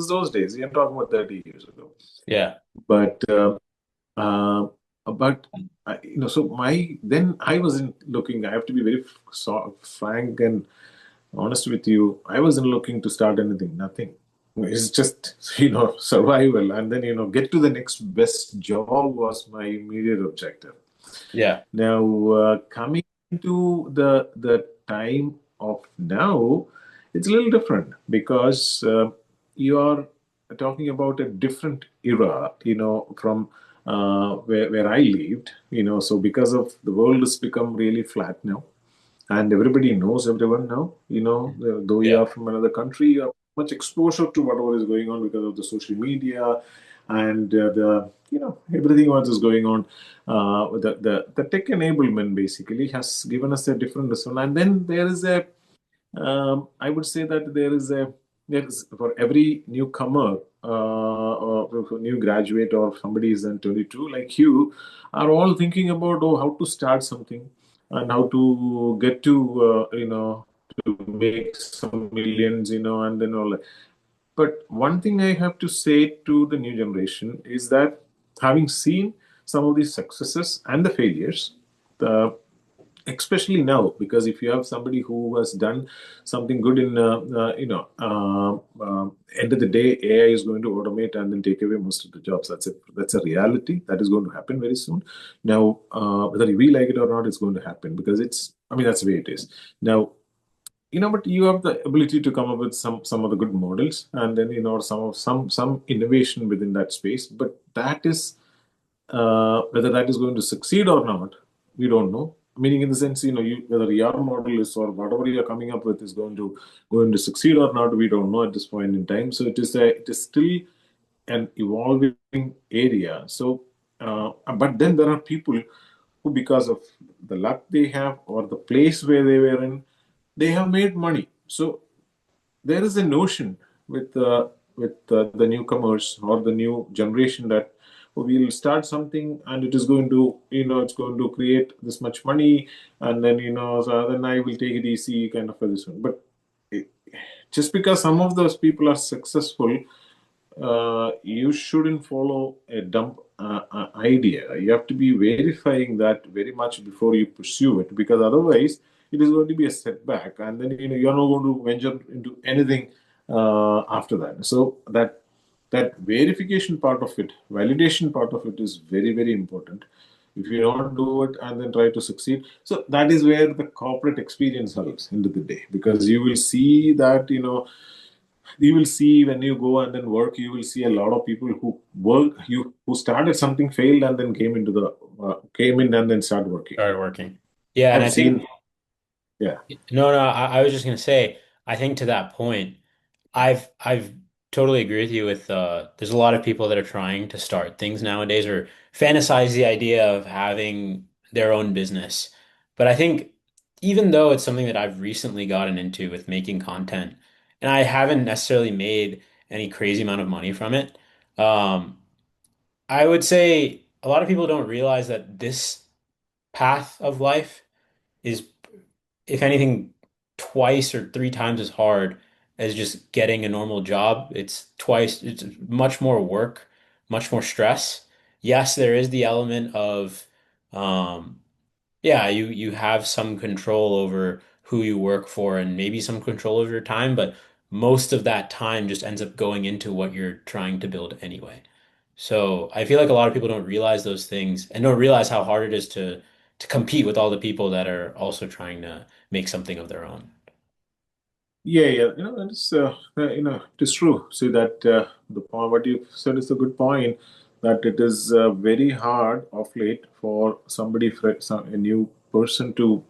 those days. You're talking about 30 years ago. Yeah. But uh, but so my then I wasn't looking. I have to be very frank and honest with you. I wasn't looking to start anything. Nothing. It's just survival, and then get to the next best job was my immediate objective. Yeah. Now, coming to the time of now, it's a little different because you are talking about a different era, from where I lived, So because of the world has become really flat now, and everybody knows everyone now, though you Yeah. are from another country, you have much exposure to whatever is going on because of the social media and the everything what is going on. The tech enablement basically has given us a different response. And then there is a I would say that there is for every newcomer, or for new graduate, or somebody is in 22 like you, are all thinking about, how to start something and how to get to to make some millions, and then all that. But one thing I have to say to the new generation is that, having seen some of these successes and the failures, the especially now, because if you have somebody who has done something good in end of the day, AI is going to automate and then take away most of the jobs. That's a reality that is going to happen very soon. Now, whether we like it or not, it's going to happen, because I mean, that's the way it is now. But you have the ability to come up with some of the good models, and then some innovation within that space. But that is, whether that is going to succeed or not, we don't know. Meaning, in the sense, whether your model is, or whatever you are coming up with, is going to succeed or not, we don't know at this point in time. So it is still an evolving area. So, but then there are people who, because of the luck they have or the place where they were in, they have made money. So there is a notion with the newcomers or the new generation that, we'll start something and it is going to, it's going to create this much money, and then so then I will take it easy, kind of, for this one. But it, just because some of those people are successful, you shouldn't follow a dump idea. You have to be verifying that very much before you pursue it, because otherwise it is going to be a setback, and then you're not going to venture into anything after that. So that verification part of it, validation part of it, is very, very important. If you don't do it and then try to succeed, so that is where the corporate experience helps end of the day, because you will see that you will see when you go and then work, you will see a lot of people who started something, failed, and then came in and then started working. Started working. Yeah, and I've I think seen. Yeah. no, I was just gonna say, I think to that point, I've totally agree with you with there's a lot of people that are trying to start things nowadays or fantasize the idea of having their own business. But I think even though it's something that I've recently gotten into with making content, and I haven't necessarily made any crazy amount of money from it, um, I would say a lot of people don't realize that this path of life is, if anything, twice or three times as hard as just getting a normal job. It's much more work, much more stress. Yes, there is the element of, um, yeah, you have some control over who you work for and maybe some control over your time, but most of that time just ends up going into what you're trying to build anyway. So I feel like a lot of people don't realize those things and don't realize how hard it is to compete with all the people that are also trying to make something of their own. Yeah, yeah, it is true. See that the point what you said is a good point. That it is very hard of late for a new person to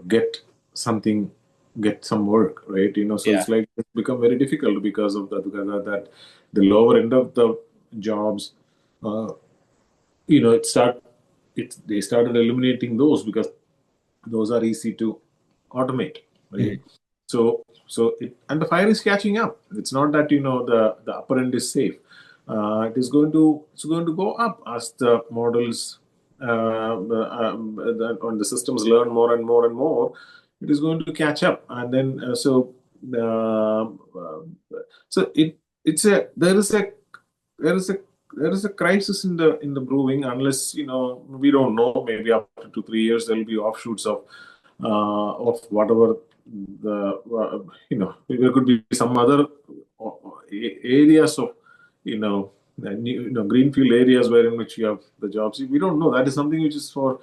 get something, get some work, right? So Yeah. it's become very difficult because of that the lower end of the jobs. Uh, it start it they started eliminating those because those are easy to automate, right? Mhm. And the fire is catching up. It's not that the upper end is safe. It's going to go up as the models on the systems learn more and more and more. It is going to catch up, and then uh, uh, so it's a there is a there is a crisis in the brewing, unless we don't know. Maybe after 2 3 years there will be offshoots of whatever the there could be some other areas of greenfield areas where in which you have the jobs. We don't know. That is something which is the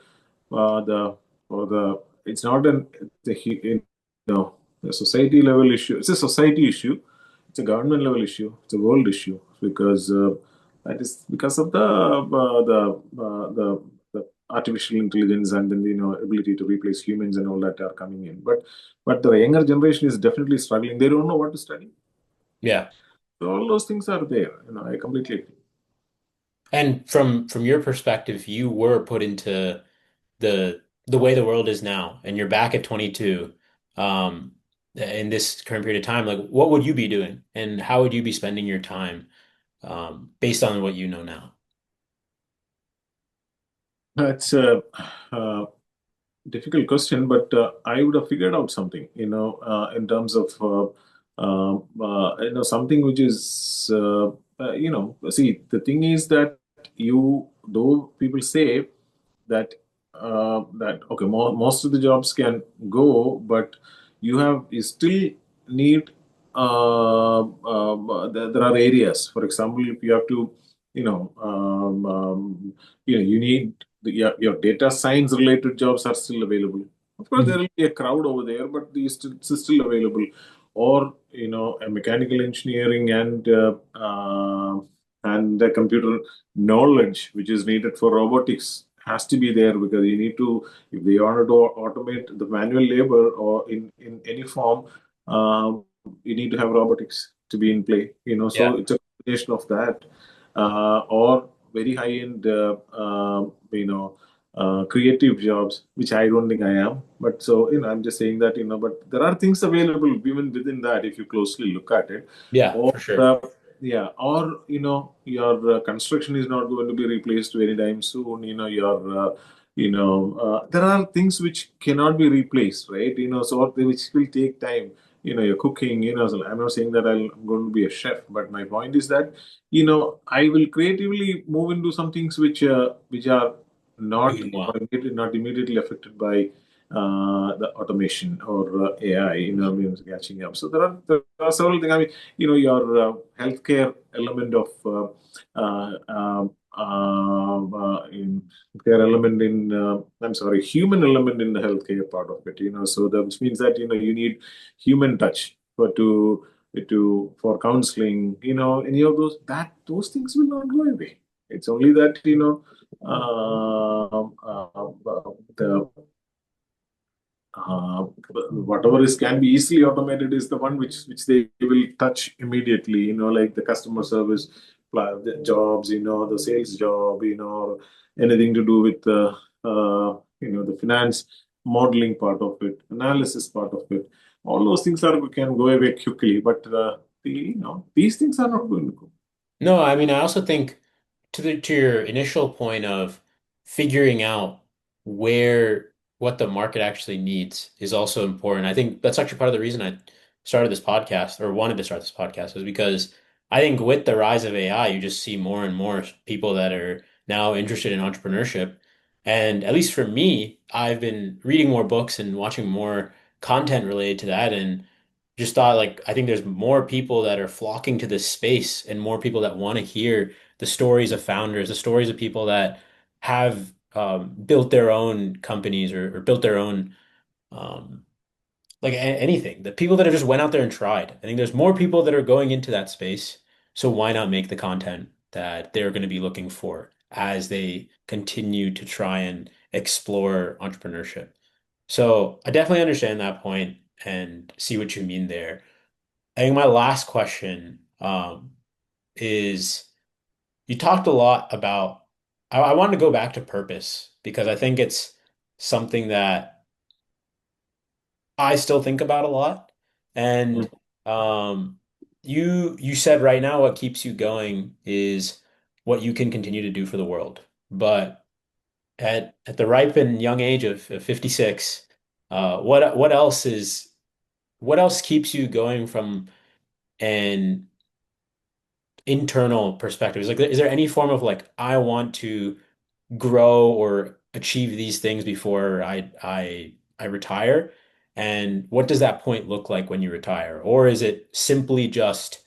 for the it's not an it's a, a society level issue. It's a society issue. It's a government level issue. It's a world issue because that is because of the artificial intelligence and then ability to replace humans and all that are coming in. But the younger generation is definitely struggling. They don't know what to study. Yeah. So all those things are there. I completely agree. And from your perspective, you were put into the way the world is now, and you're back at 22, in this current period of time. Like, what would you be doing, and how would you be spending your time, based on what you know now? It's a difficult question, but I would have figured out something, in terms of something which is see, the thing is that though people say that okay, most of the jobs can go, but you still need there are areas. For example, if you have to, you know, you need your data science related jobs are still available. Of course, there Mhm. will be a crowd over there, but it's still available. Or a mechanical engineering and the computer knowledge which is needed for robotics has to be there, because you need to, if they wanted to automate the manual labor or in any form, you need to have robotics to be in play. So Yeah. it's a combination of that, or very high end, creative jobs, which I don't think I am. But so, I'm just saying that, but there are things available even within that if you closely look at it. Yeah, Or, for sure. yeah, or, your construction is not going to be replaced anytime soon. There are things which cannot be replaced, right? Which will take time. Your cooking, so I'm not saying that I'm going to be a chef, but my point is that, I will creatively move into some things which are not Doing well. not immediately affected by the automation or AI, I mean, catching up. So there are several things. I mean, your healthcare element of in care element in I'm sorry, human element in the healthcare part of it. So that which means that you need human touch for counseling. Any of those things will not go away. It's only that the uh, whatever is can be easily automated is the one which they will touch immediately, like the customer service the jobs, the sales job, or anything to do with the finance modeling part of it, analysis part of it. All those things can go away quickly, but these things are not going to go. No, I mean, I also think to your initial point of figuring out where what the market actually needs is also important. I think that's actually part of the reason I started this podcast, or wanted to start this podcast, was because I think with the rise of AI, you just see more and more people that are now interested in entrepreneurship. And at least for me, I've been reading more books and watching more content related to that, and just thought, like, I think there's more people that are flocking to this space, and more people that want to hear the stories of founders, the stories of people that have, built their own companies, or built their own, um, like anything. The people that have just went out there and tried. I think there's more people that are going into that space. So why not make the content that they're going to be looking for as they continue to try and explore entrepreneurship? So I definitely understand that point and see what you mean there. I think my last question, is, you talked a lot about I want to go back to purpose because I think it's something that I still think about a lot. And um, you said right now what keeps you going is what you can continue to do for the world. But at the ripe and young age of 56, what else keeps you going from an internal perspective? Is there any form of like I want to grow or achieve these things before I retire? And what does that point look like when you retire? Or is it simply just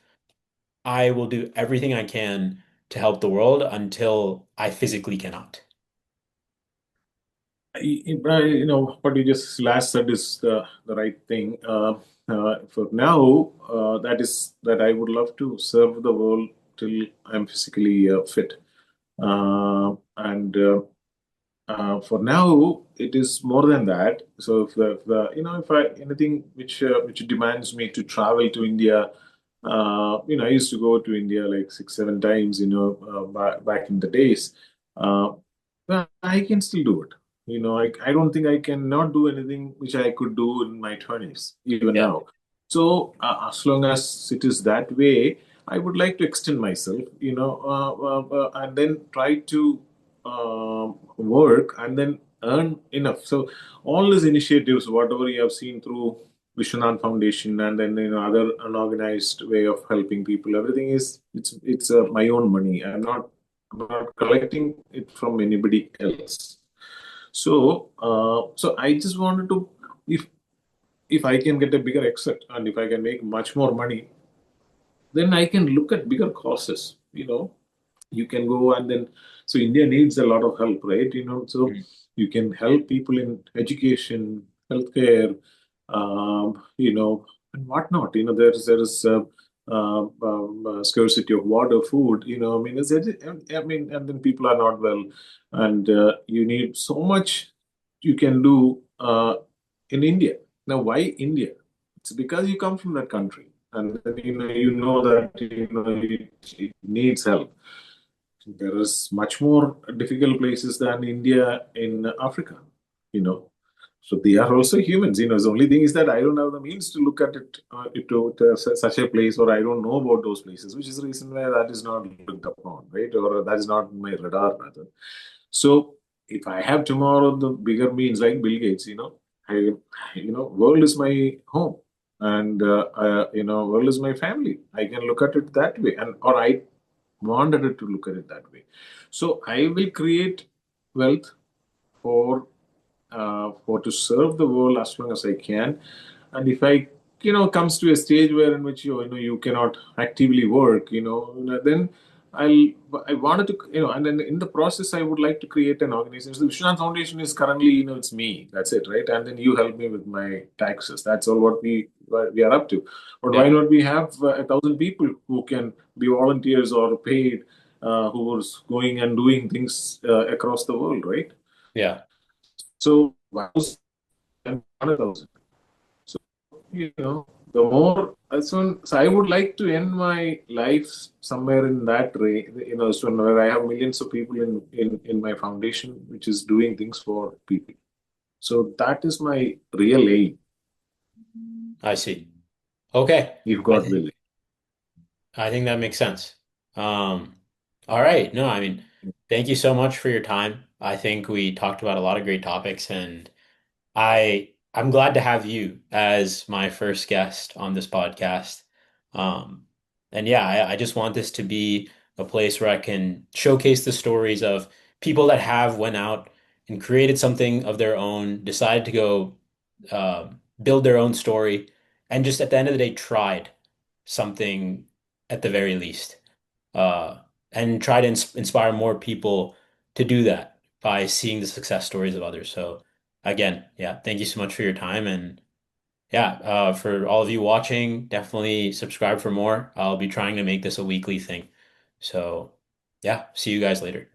I will do everything I can to help the world until I physically cannot? What you just last said is the right thing. For now, that I would love to serve the world till I'm physically fit. And For now, it is more than that. So if I anything which demands me to travel to India, I used to go to India like 6, 7 times, back in the days. Uh, but I can still do it. I don't think I cannot do anything which I could do in my 20s, even Yeah. now. So as long as it is that way, I would like to extend myself, and then try to work and then earn enough. So all these initiatives, whatever you have seen through Vishwanath Foundation and then other unorganized way of helping people, everything is it's my own money. I'm not collecting it from anybody else. So I just wanted to, if I can get a bigger exit and if I can make much more money, then I can look at bigger causes. You can go and then, so India needs a lot of help, right? So Mm. you can help people in education, healthcare, and whatnot. There is scarcity of water, food. I mean, and then people are not well, and you need so much you can do in India. Now, why India? It's because you come from that country, and then you know that it needs help. There is much more difficult places than India in Africa, you know. So they are also humans, The only thing is that I don't have the means to look at it to such a place, or I don't know about those places, which is the reason why that is not looked upon, right? Or that is not my radar, rather. So if I have tomorrow the bigger means like Bill Gates, world is my home, and world is my family. I can look at it that way, and or I wanted it to look at it that way. So I will create wealth for for to serve the world as long as I can. And if I, comes to a stage where in which you cannot actively work, then I'll I wanted to, and then in the process I would like to create an organization. So the Vishwanath Foundation is currently, it's me. That's it, right? And then you help me with my taxes. That's all what we are up to. But why Yeah. not we have 1,000 people who can be volunteers or paid, who is going and doing things across the world, right? Yeah. So 1,000. So, the more, so I would like to end my life somewhere in that way, so where I have millions of people in my foundation, which is doing things for people. So that is my real aim, I see. Okay. if I God think will. I think that makes sense. Um, all right. No, I mean, thank you so much for your time. I think we talked about a lot of great topics, and I'm glad to have you as my first guest on this podcast. Um, and yeah, I just want this to be a place where I can showcase the stories of people that have went out and created something of their own, decided to go build their own story, and just at the end of the day tried something at the very least. Uh, and try to inspire more people to do that by seeing the success stories of others. So again, yeah, thank you so much for your time. And yeah, for all of you watching, definitely subscribe for more. I'll be trying to make this a weekly thing. So yeah, see you guys later.